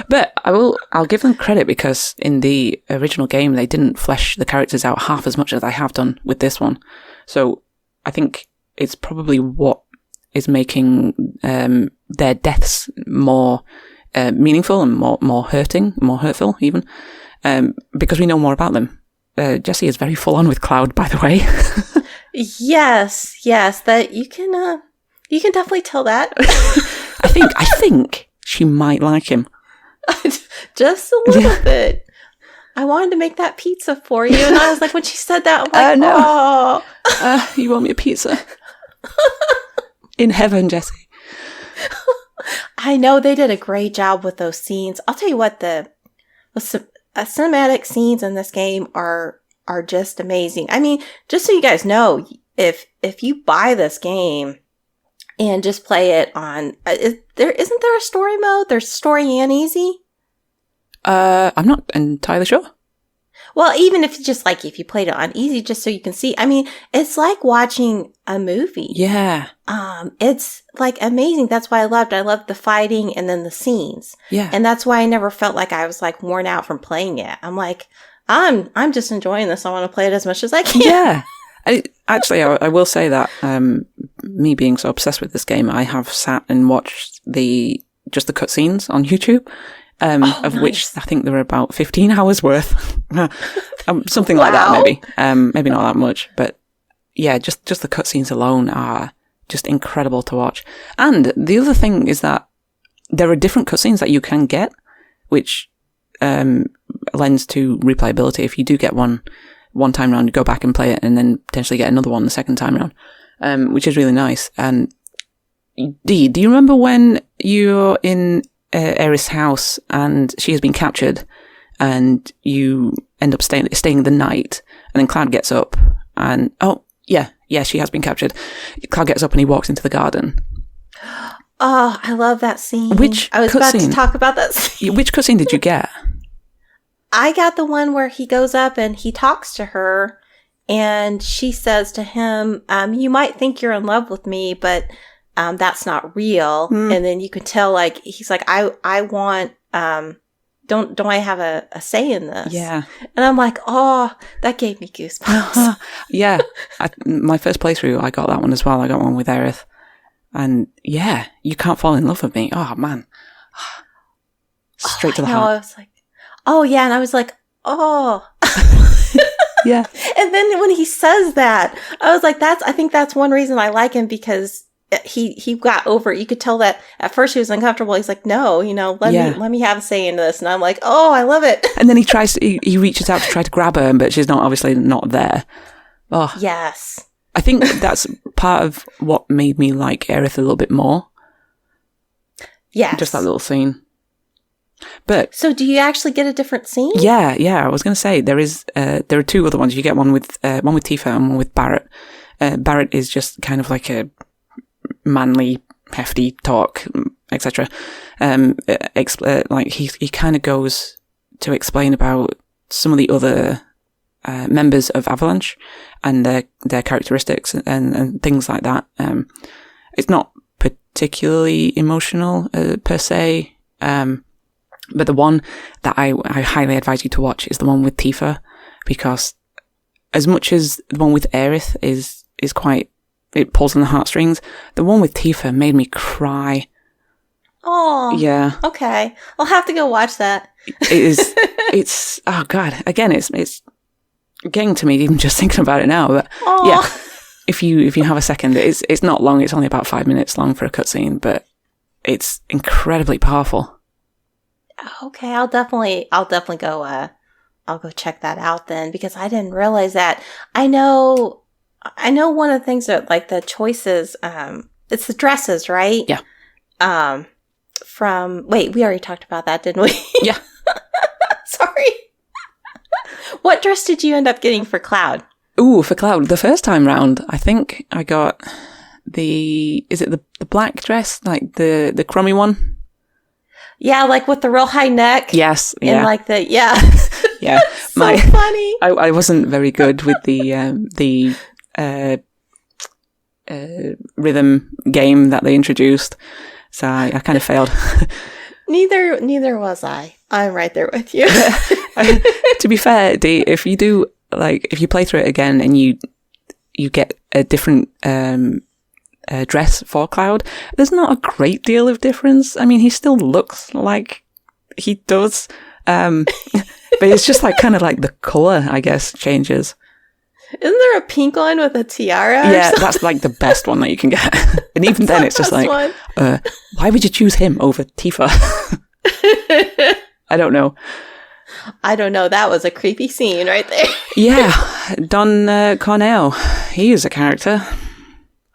But I'll give them credit because in the original game, they didn't flesh the characters out half as much as they have done with this one. So I think it's probably what is making their deaths more meaningful and more hurtful even, because we know more about them. Jesse is very full on with Cloud, by the way. Yes, that you can definitely tell that. I think she might like him. Just a little bit. I wanted to make that pizza for you, and I was like, when she said that, I'm like, no. Oh. You want me a pizza? In heaven, Jesse. I know they did a great job with those scenes. I'll tell you what, the cinematic scenes in this game are just amazing. I mean, just so you guys know, if you buy this game and just play it on, isn't there a story mode? There's story and easy? I'm not entirely sure. Well, even if you played it on easy, just so you can see, I mean, it's like watching a movie. Yeah. It's like amazing. That's why I loved the fighting and then the scenes. Yeah. And that's why I never felt like I was like worn out from playing it. I'm like, I'm just enjoying this. I want to play it as much as I can. Yeah. I will say that, me being so obsessed with this game, I have sat and watched just the cutscenes on YouTube. Nice. Which I think there were about 15 hours worth. Something like that, maybe. Maybe not that much. But yeah, just the cutscenes alone are just incredible to watch. And the other thing is that there are different cutscenes that you can get, which lends to replayability. If you do get one time round, you go back and play it and then potentially get another one the second time round, which is really nice. And Dee, do you remember when you're in Aerith's house and she has been captured and you end up staying the night and then Cloud gets up and she has been captured. Cloud gets up and he walks into the garden. Oh, I love that scene. I was about to talk about that scene. Which cutscene did you get? I got the one where he goes up and he talks to her, and she says to him, "You might think you're in love with me, but that's not real." And then you could tell, like, he's like, "I want, don't I have a say in this?" Yeah. And I'm like, oh, that gave me goosebumps. Yeah. My first playthrough, I got that one as well. I got one with Aerith. And yeah, you can't fall in love with me. Oh, man. Straight to the heart. I was like, oh, yeah. And I was like, oh. Yeah. And then when he says that, I was like, I think that's one reason I like him, because he got over it. You could tell that at first he was uncomfortable. He's like, no, let me have a say in this. And I'm like, oh, I love it. And then he reaches out to try to grab her, but she's obviously not there. Oh, yes. I think that's part of what made me like Aerith a little bit more. Yes. Just that little scene. But so do you actually get a different scene? Yeah. I was going to say there are two other ones. You get one with Tifa and one with Barrett. Barrett is just kind of like a manly, hefty talk, etc. Like he kind of goes to explain about some of the other members of Avalanche and their characteristics and things like that. It's not particularly emotional per se. But the one that I highly advise you to watch is the one with Tifa, because as much as the one with Aerith is quite, it pulls on the heartstrings, the one with Tifa made me cry. Oh. Yeah. Okay. I'll have to go watch that. It's, oh God, again, it's getting to me even just thinking about it now, but yeah, if you have a second, it's not long, it's only about 5 minutes long for a cutscene, but it's incredibly powerful. Okay, I'll definitely go. I'll go check that out then, because I didn't realize that. I know one of the things that, like, the choices. It's the dresses, right? Yeah. We already talked about that, didn't we? Yeah. Sorry. What dress did you end up getting for Cloud? Ooh, for Cloud, the first time round, I think I got the black dress, like the crummy one? Yeah, like with the real high neck. Yes. Yeah. And like the, yeah. Yeah. So funny. I wasn't very good with the rhythm game that they introduced, so I kind of failed. Neither was I. I'm right there with you. To be fair, Dee, if you play through it again and you get a different dress for Cloud, there's not a great deal of difference. I mean, he still looks like he does, but it's just like kind of like the colour, I guess, changes. Isn't there a pink one with a tiara? Yeah, that's like the best one that you can get. And even then, it's just like, why would you choose him over Tifa? I don't know. That was a creepy scene right there. Yeah, Don Cornell. He is a character.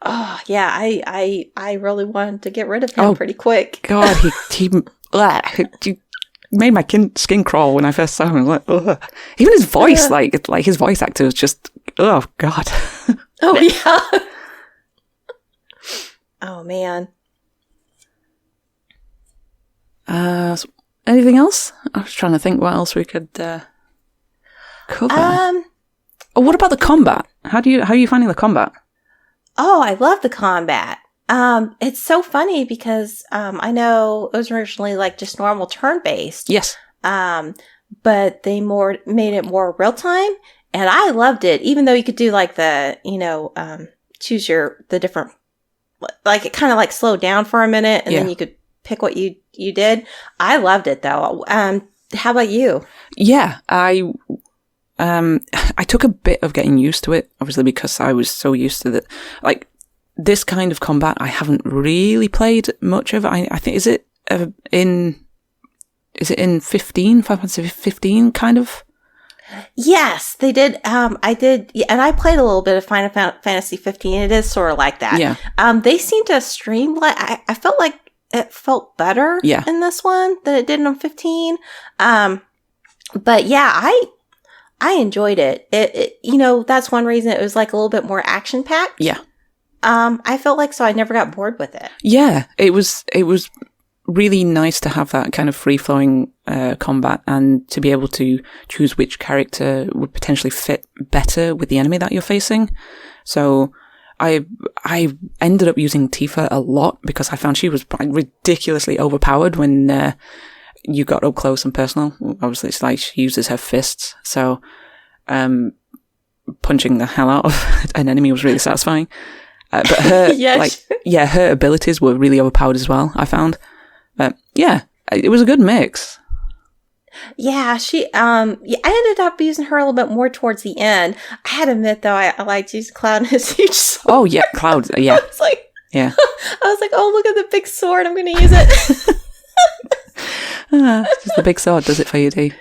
Oh, yeah, I really wanted to get rid of him pretty quick. God, he made my skin crawl when I first saw him. I was like, ugh. Even his voice, like his voice actor was just, oh, God. Oh, yeah. Oh, man. Anything else? I was trying to think what else we could cover. What about the combat? How are you finding the combat? Oh, I love the combat. It's so funny because I know it was originally like just normal turn-based. Yes. But they made it more real-time, and I loved it. Even though you could do like the, choose the different, like it kind of like slowed down for a minute, and then you could pick what you did. I loved it though. How about you? Yeah, I took a bit of getting used to it, obviously, because I was so used to that. Like, this kind of combat, I haven't really played much of. I think, is it in 15? Final Fantasy 15, kind of? Yes, they did. I did, and I played a little bit of Final Fantasy 15. It is sort of like that. Yeah. They seem to streamline. I felt like it felt better in this one than it did in 15. But yeah, I enjoyed it. It that's one reason it was like a little bit more action packed. Yeah. I felt like, so I never got bored with it. Yeah, it was really nice to have that kind of free-flowing combat and to be able to choose which character would potentially fit better with the enemy that you're facing. So I ended up using Tifa a lot because I found she was ridiculously overpowered when you got up close and personal. Obviously, it's like she uses her fists, so punching the hell out of an enemy was really satisfying. But her, her abilities were really overpowered as well, I found. But yeah, it was a good mix. Yeah, I ended up using her a little bit more towards the end. I had to admit, though, I liked using Cloud and his huge sword. Oh, yeah, Cloud, yeah. I was like, oh, look at the big sword. I'm going to use it. Just the big sword does it for you, Dee.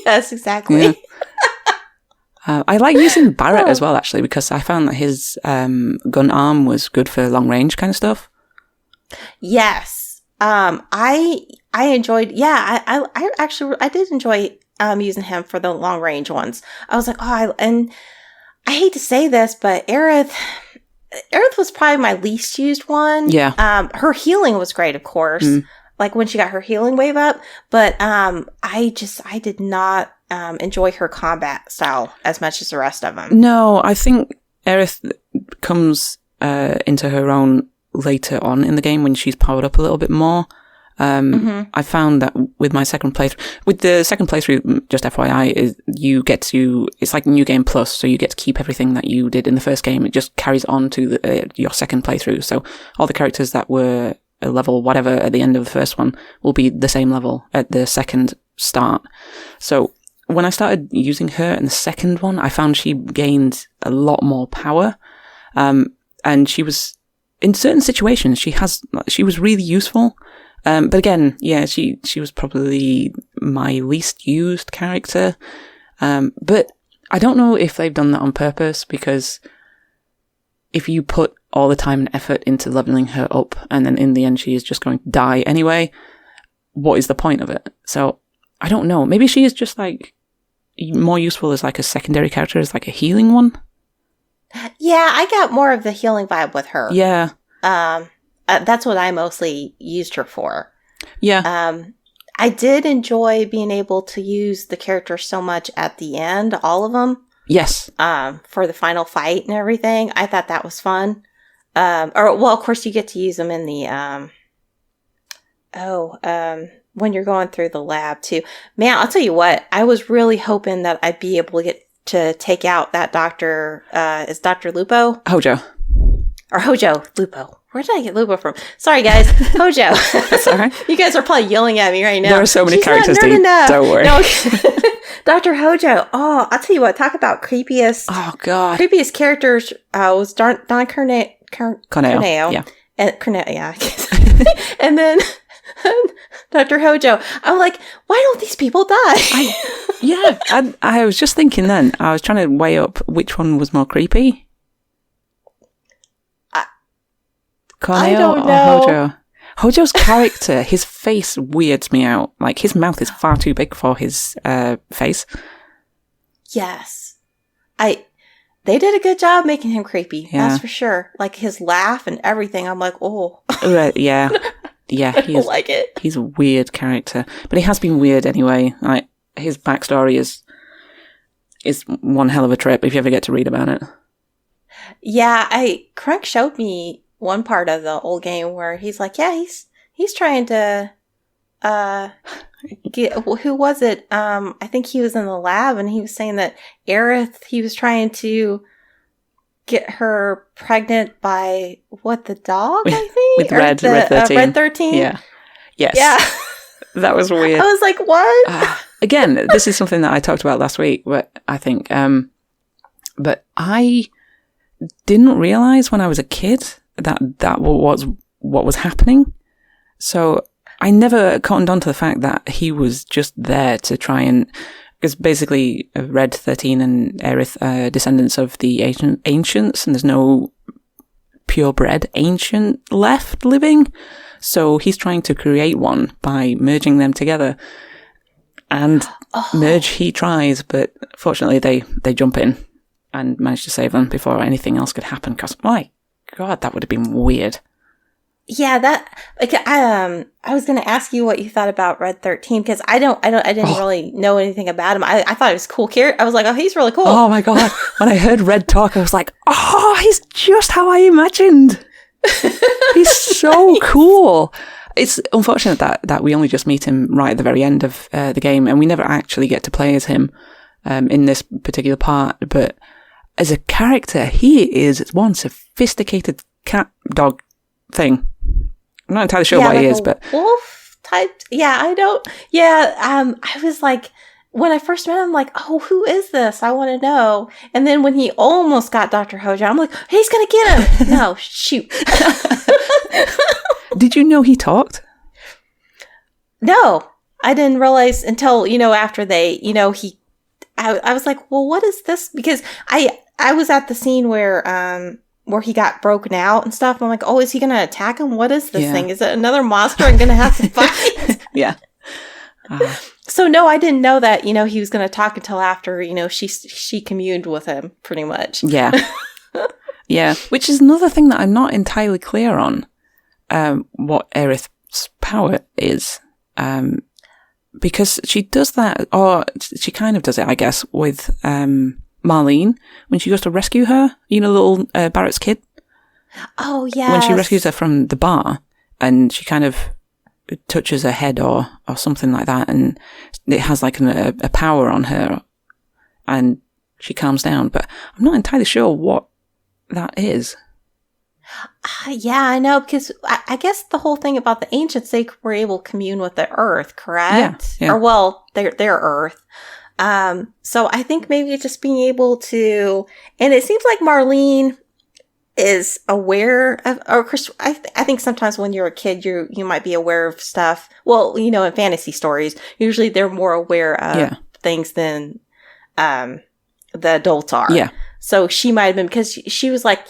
Yes, exactly. Yeah. I like using Barrett as well, actually, because I found that his gun arm was good for long range kind of stuff. Yes. I enjoyed, I did enjoy using him for the long range ones. I was like, and I hate to say this, but Aerith was probably my least used one. Yeah. Her healing was great, of course. Like when she got her healing wave up, but I did not enjoy her combat style as much as the rest of them. No, I think Aerith comes into her own later on in the game when she's powered up a little bit more. I found that with the second playthrough, just FYI, it's like New Game Plus, so you get to keep everything that you did in the first game. It just carries on to your second playthrough. So all the characters that were a level whatever at the end of the first one will be the same level at the second start. So when I started using her in the second one, I found she gained a lot more power. And she was, in certain situations, she was really useful. But again, yeah, she was probably my least used character. But I don't know if they've done that on purpose, because if you put all the time and effort into leveling her up and then in the end she is just going to die anyway, what is the point of it? So I don't know. Maybe she is just like more useful as like a secondary character, as like a healing one. Yeah, I got more of the healing vibe with her. Yeah. That's what I mostly used her for. Yeah. I did enjoy being able to use the characters so much at the end, all of them. Yes. For the final fight and everything. I thought that was fun. Of course you get to use them in the, when you're going through the lab too. Man, I'll tell you what, I was really hoping that I'd be able to get to take out that doctor, is Dr. Lupo? Hojo. Or Hojo. Lupo. Where did I get Lupo from? Sorry, guys. Hojo. That's all right. You guys are probably yelling at me right now. There are so many characters, Dee. Don't worry. No, Dr. Hojo. Oh, I'll tell you what. Talk about creepiest. Oh, God. Creepiest characters was Don Corneo. Yeah. And Corneo, yeah. And then Dr. Hojo. I'm like, why don't these people die? I was just thinking then. I was trying to weigh up which one was more creepy. I don't know. Hojo? Hojo's character, his face weirds me out. Like, his mouth is far too big for his face. Yes. They did a good job making him creepy. Yeah. That's for sure. Like, his laugh and everything. I'm like, oh. Yeah. Yeah, I don't like it. He's a weird character. But he has been weird anyway. Like, his backstory is one hell of a trip if you ever get to read about it. Yeah, Crank showed me one part of the old game where he's like, yeah, he's trying to who was it? I think he was in the lab and he was saying that Aerith, he was trying to get her pregnant by the dog, I think? With Red 13. Red 13? Yeah. Yes. Yeah. That was weird. I was like, what? Again, this is something that I talked about last week, but I think, but I didn't realize when I was a kid that was what was happening. So I never cottoned on to the fact that he was just there to try and, because basically Red 13 and Aerith are descendants of the ancients, and there's no purebred ancient left living. So he's trying to create one by merging them together. And merge he tries, but fortunately they jump in and manage to save them before anything else could happen, because my God, that would have been weird. Yeah, I was going to ask you what you thought about Red 13 because I didn't really know anything about him. I thought he was a cool character. I was like, oh, he's really cool. Oh my God. When I heard Red talk, I was like, oh, he's just how I imagined. He's so cool. It's unfortunate that we only just meet him right at the very end of the game, and we never actually get to play as him in this particular part. But as a character, he is one sophisticated cat dog thing. I'm not entirely sure what he is, but wolf type. Yeah, I don't. Yeah, I was like, when I first met him, I'm like, oh, who is this? I want to know. And then when he almost got Dr. Hojo, I'm like, he's gonna get him. No, shoot. Did you know he talked? No, I didn't realize until after they I was like, well, what is this? Because I was at the scene where he got broken out and stuff. I'm like, oh, is he going to attack him? What is this thing? Is it another monster I'm going to have to fight? Yeah. So no, I didn't know that, he was going to talk until after, she communed with him pretty much. Yeah. Yeah. Which is another thing that I'm not entirely clear on, what Aerith's power is. Because she does that, or she kind of does it, I guess, with, Marlene, when she goes to rescue her, little Barrett's kid. Oh, yeah. When she rescues her from the bar, and she kind of touches her head or something like that, and it has like a power on her, and she calms down. But I'm not entirely sure what that is. Yeah, I know, because I guess the whole thing about the ancients, they were able to commune with the earth, correct? Yeah. Or, well, their earth. So I think maybe just being able to, and it seems like Marlene is aware of, or I think sometimes when you're a kid, you might be aware of stuff. Well, in fantasy stories, usually they're more aware of things than, the adults are. Yeah. So she might have been, because she was like,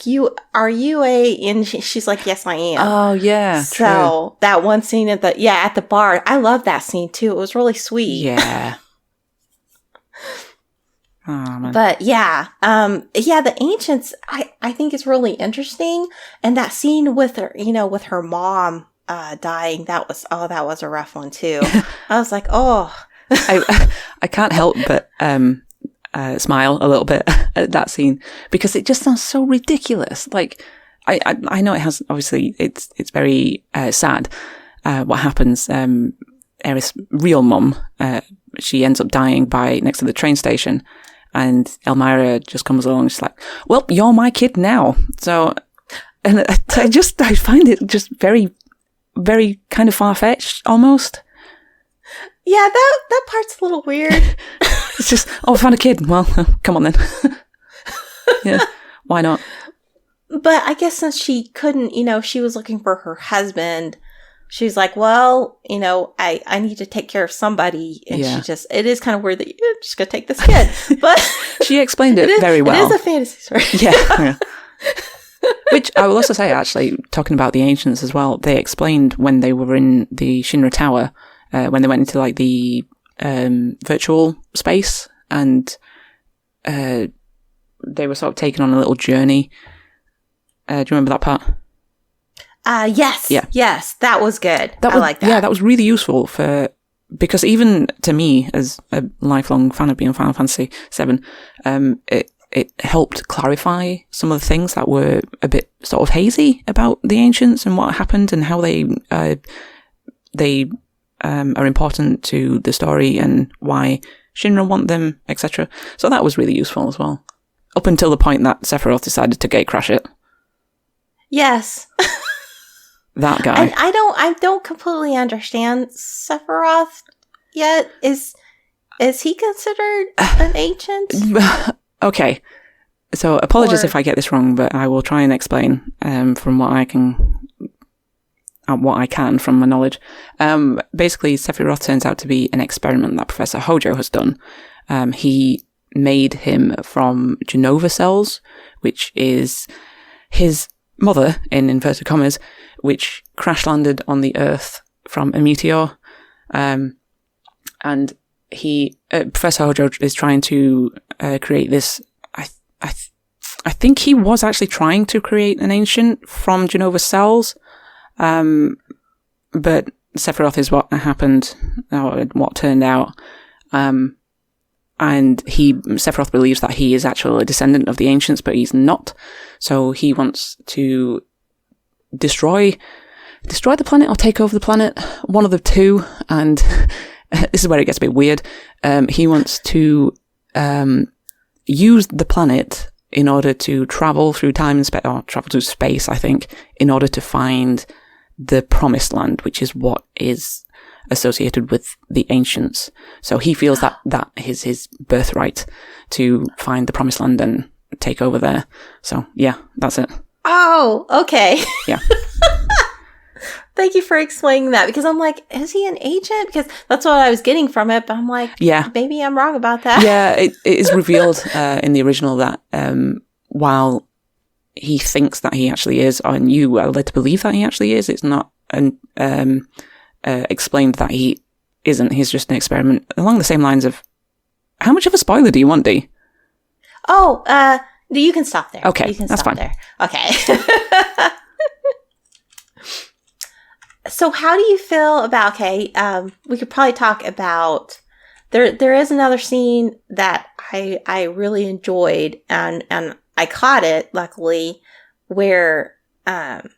are you a, and she's like, yes, I am. Oh, yeah. So that one scene at the bar, I love that scene too. It was really sweet. Yeah. Oh, man. But the ancients, I think is really interesting. And that scene with her, with her mom, dying, that was a rough one too. I was like, oh, I can't help but, smile a little bit at that scene because it just sounds so ridiculous. Like, I know it has, obviously it's very, sad, what happens. Aerith's real mum, she ends up dying next to the train station. And Elmira just comes along and she's like, well, you're my kid now. So, and I find it just very, very kind of far-fetched almost. Yeah, that part's a little weird. It's just, I found a kid. Well, come on then. Yeah, why not? But I guess since she couldn't, she was looking for her husband, she's like, well, I need to take care of somebody. And it is kind of weird that you're just going to take this kid. But she explained it very well. It is a fantasy story. Yeah. Which I will also say, actually, talking about the ancients as well, they explained when they were in the Shinra Tower, when they went into like the virtual space and they were sort of taken on a little journey. Do you remember that part? Yes. Yeah. Yes. That was good. I like that. Yeah, that was really useful because even to me, as a lifelong fan of being Final Fantasy VII, it helped clarify some of the things that were a bit sort of hazy about the ancients and what happened and how they are important to the story and why Shinra want them, etc. So that was really useful as well. Up until the point that Sephiroth decided to gatecrash it. Yes. That guy. And I don't completely understand Sephiroth yet. Is he considered an ancient? Okay. So apologies if I get this wrong, but I will try and explain from what I can from my knowledge. Basically, Sephiroth turns out to be an experiment that Professor Hojo has done. He made him from Genova cells, which is his mother, in inverted commas, which crash landed on the Earth from a meteor. And Professor Hojo is trying to create this. I think he was actually trying to create an ancient from Genova cells. But Sephiroth is what happened, or what turned out. And Sephiroth believes that he is actually a descendant of the ancients, but he's not. So he wants to destroy the planet or take over the planet, one of the two. And this is where it gets a bit weird. He wants to use the planet in order to travel through time and space, or travel through space, I think, in order to find the Promised Land, which is what is associated with the ancients. So he feels that is his birthright to find the Promised Land and take over there. So yeah, that's it. Oh, okay. Yeah. Thank you for explaining that, because I'm like, is he an agent? Because that's what I was getting from it, but I'm like, yeah, maybe I'm wrong about that. Yeah, it is revealed in the original that while he thinks that he actually is, and you are led to believe that he actually is, it's not explained that he isn't. He's just an experiment, along the same lines of, how much of a spoiler do you want, Dee? Oh, you can stop there. Okay, you can that's stop fine. there. Okay. So how do you feel about, we could probably talk about, there is another scene that I really enjoyed, and I caught it, luckily, where Cloud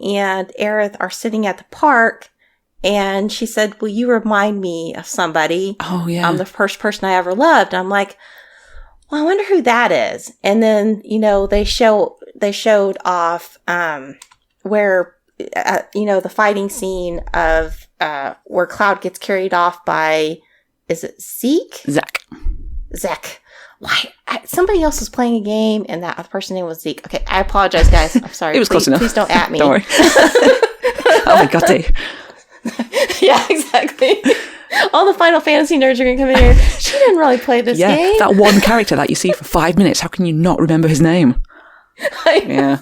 and Aerith are sitting at the park, and she said, will you remind me of somebody? Oh, yeah. I'm the first person I ever loved. I'm like, well, I wonder who that is. And then, they showed off, where, the fighting scene of, where Cloud gets carried off by, is it Zack. Why? Somebody else was playing a game and that person's name was Zeke. Okay, I apologize, guys. I'm sorry. It was close enough. Please don't at me. Don't worry. Oh my god, Dave. Yeah, exactly. All the Final Fantasy nerds are going to come in here. She didn't really play this game. Yeah, that one character that you see for 5 minutes, how can you not remember his name? Yeah.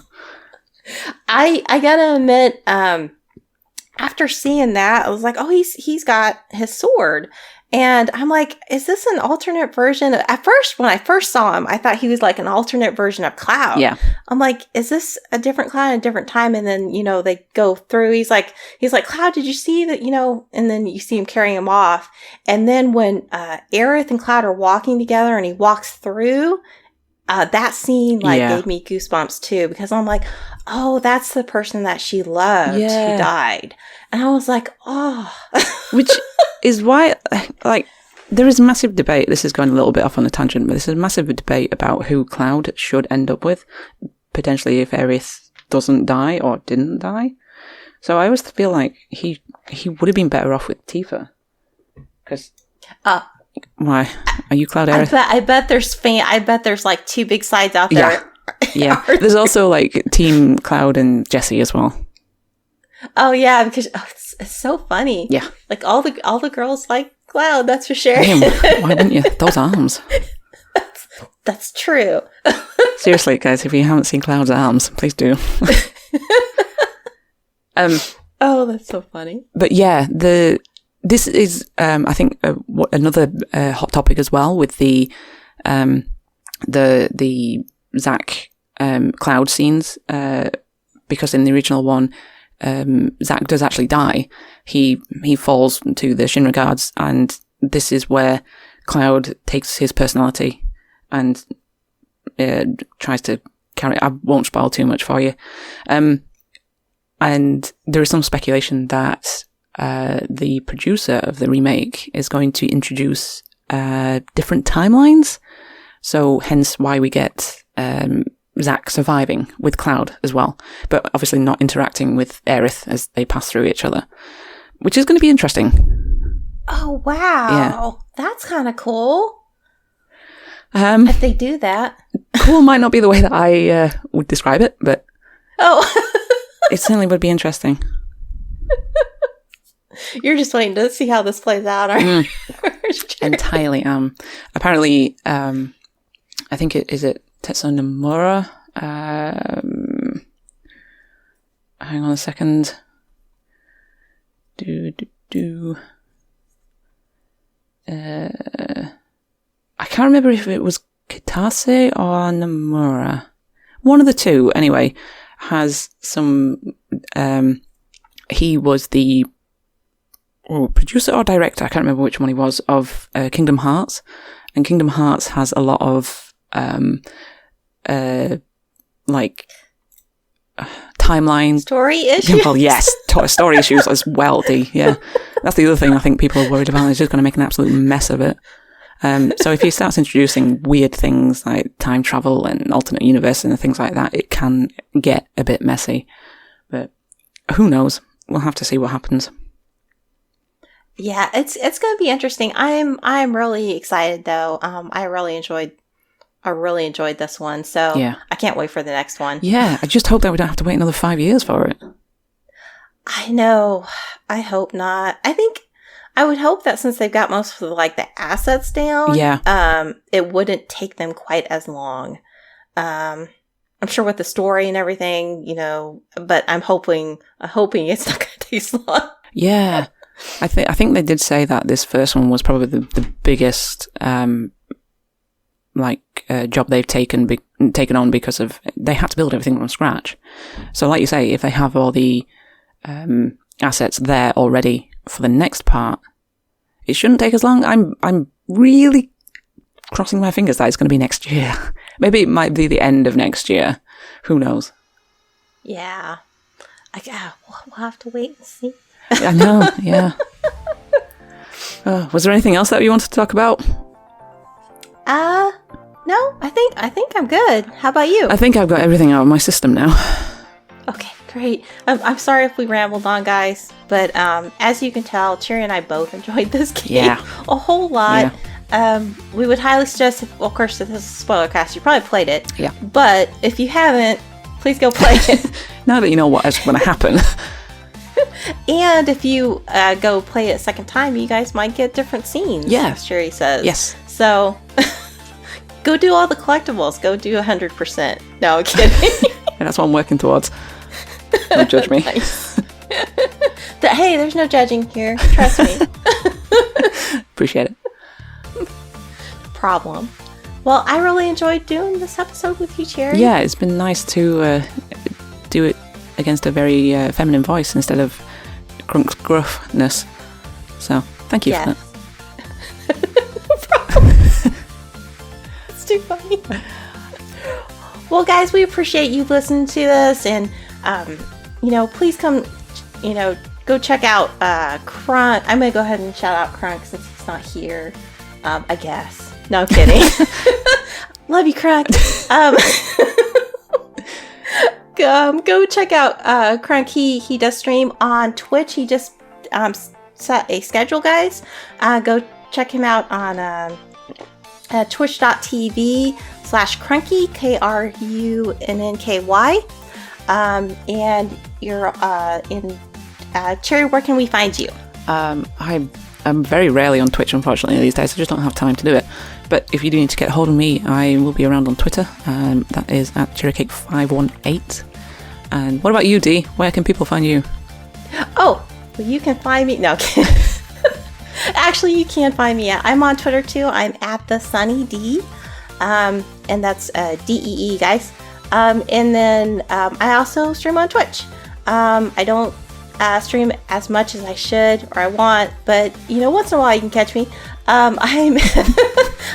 I gotta admit, after seeing that, I was like, oh, he's got his sword. And I'm like, is this an alternate version? At first, when I first saw him, I thought he was like an alternate version of Cloud. Yeah. I'm like, is this a different Cloud at a different time? And then, they go through. He's like, Cloud, did you see that, and then you see him carrying him off. And then when Aerith and Cloud are walking together and he walks through, that scene gave me goosebumps too, because I'm like, oh, that's the person that she loved who died. And I was like, oh. Which is why, there is massive debate. This is going a little bit off on a tangent, but there's a massive debate about who Cloud should end up with, potentially if Aerith doesn't die or didn't die. So I always feel like he would have been better off with Tifa. Because... why? Are you Cloud Aerith? I bet there's like two big sides out there. Yeah. There's also Team Cloud and Jessie as well. Oh yeah, because it's so funny. Yeah. All the girls like Cloud, that's for sure. Damn, why wouldn't you? Those arms. That's true. Seriously, guys, if you haven't seen Cloud's arms, please do. Oh, that's so funny. But yeah, this is, I think, another hot topic as well with the Zack Cloud scenes, because in the original one, Zack does actually die. He falls to the Shinra guards, and this is where Cloud takes his personality and tries to carry. I won't spoil too much for you. And there is some speculation that the producer of the remake is going to introduce different timelines. So hence why we get Zack surviving with Cloud as well, but obviously not interacting with Aerith as they pass through each other, which is going to be interesting. Oh, wow. Yeah. That's kind of cool. If they do that. Cool might not be the way that I would describe it, but it certainly would be interesting. You're just waiting to see how this plays out. Entirely. Apparently, I think it Tetsuo Nomura. Hang on a second. I can't remember if it was Kitase or Nomura. One of the two, anyway. has some. He was the producer or director, I can't remember which one he was, of Kingdom Hearts. And Kingdom Hearts has a lot of timeline story issues. Well, yes, story issues as well. Yeah, that's the other thing I think people are worried about. Is just going to make an absolute mess of it. So if he starts introducing weird things like time travel and alternate universe and things like that, it can get a bit messy. But who knows? We'll have to see what happens. Yeah, it's going to be interesting. I'm really excited though. I really enjoyed this one. So yeah. I can't wait for the next one. Yeah, I just hope that we don't have to wait another 5 years for it. I know. I hope not. I would hope that since they've got most of the assets down, it wouldn't take them quite as long. I'm sure with the story and everything, but I'm hoping it's not going to take so long. Yeah. I think they did say that this first one was probably the biggest job they've taken on because of they had to build everything from scratch. So like you say, if they have all the assets there already for the next part, it shouldn't take as long. I'm really crossing my fingers that it's going to be next year. Maybe it might be the end of next year. Who knows? Yeah. We'll have to wait and see. I know, yeah. Was there anything else that you wanted to talk about? No, I think I'm good. How about you? I think I've got everything out of my system now. Okay, great. I'm sorry if we rambled on, guys, but as you can tell, Cherry and I both enjoyed this game a whole lot. Yeah. We would highly suggest, of course, if this is a SpoilerCast, you probably played it. Yeah. But if you haven't, please go play it. Now that you know what's going to happen. And if you go play it a second time, you guys might get different scenes. Yeah. As Cherry says. Yes. So, go do all the collectibles. Go do 100%. No, I'm kidding. And that's what I'm working towards. Don't judge me. Nice. Hey, there's no judging here. Trust me. Appreciate it. Problem. Well, I really enjoyed doing this episode with you, Cherry. Yeah, it's been nice to do it against a very feminine voice instead of Crunk's gruffness. So, thank you for that. No problem. It's too funny. Well, guys, we appreciate you listening to this, and please come, go check out Crunk. I'm gonna go ahead and shout out Crunk since he's not here. I guess. No, I'm kidding. Love you, Crunk. Go check out Crunk. He does stream on Twitch. He just set a schedule, guys. Go check him out on twitch.tv/Crunky, KRUNNKY. And you're in Cherry, where can we find you? I'm very rarely on Twitch, unfortunately, these days. I just don't have time to do it. But if you do need to get hold of me, I will be around on Twitter. That is at cherrycake518. And what about you, Dee? Where can people find you? Oh, well, you can find me... No, actually, you can find me. I'm on Twitter, too. I'm at the Sunny D. And that's DEE, guys. And then I also stream on Twitch. I don't stream as much as I should or I want, but once in a while you can catch me. I'm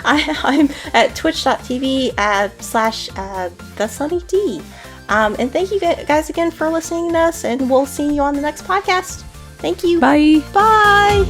I'm at twitch.tv/thesunnyd. And thank you guys again for listening to us, and we'll see you on the next podcast. Thank you. Bye. Bye.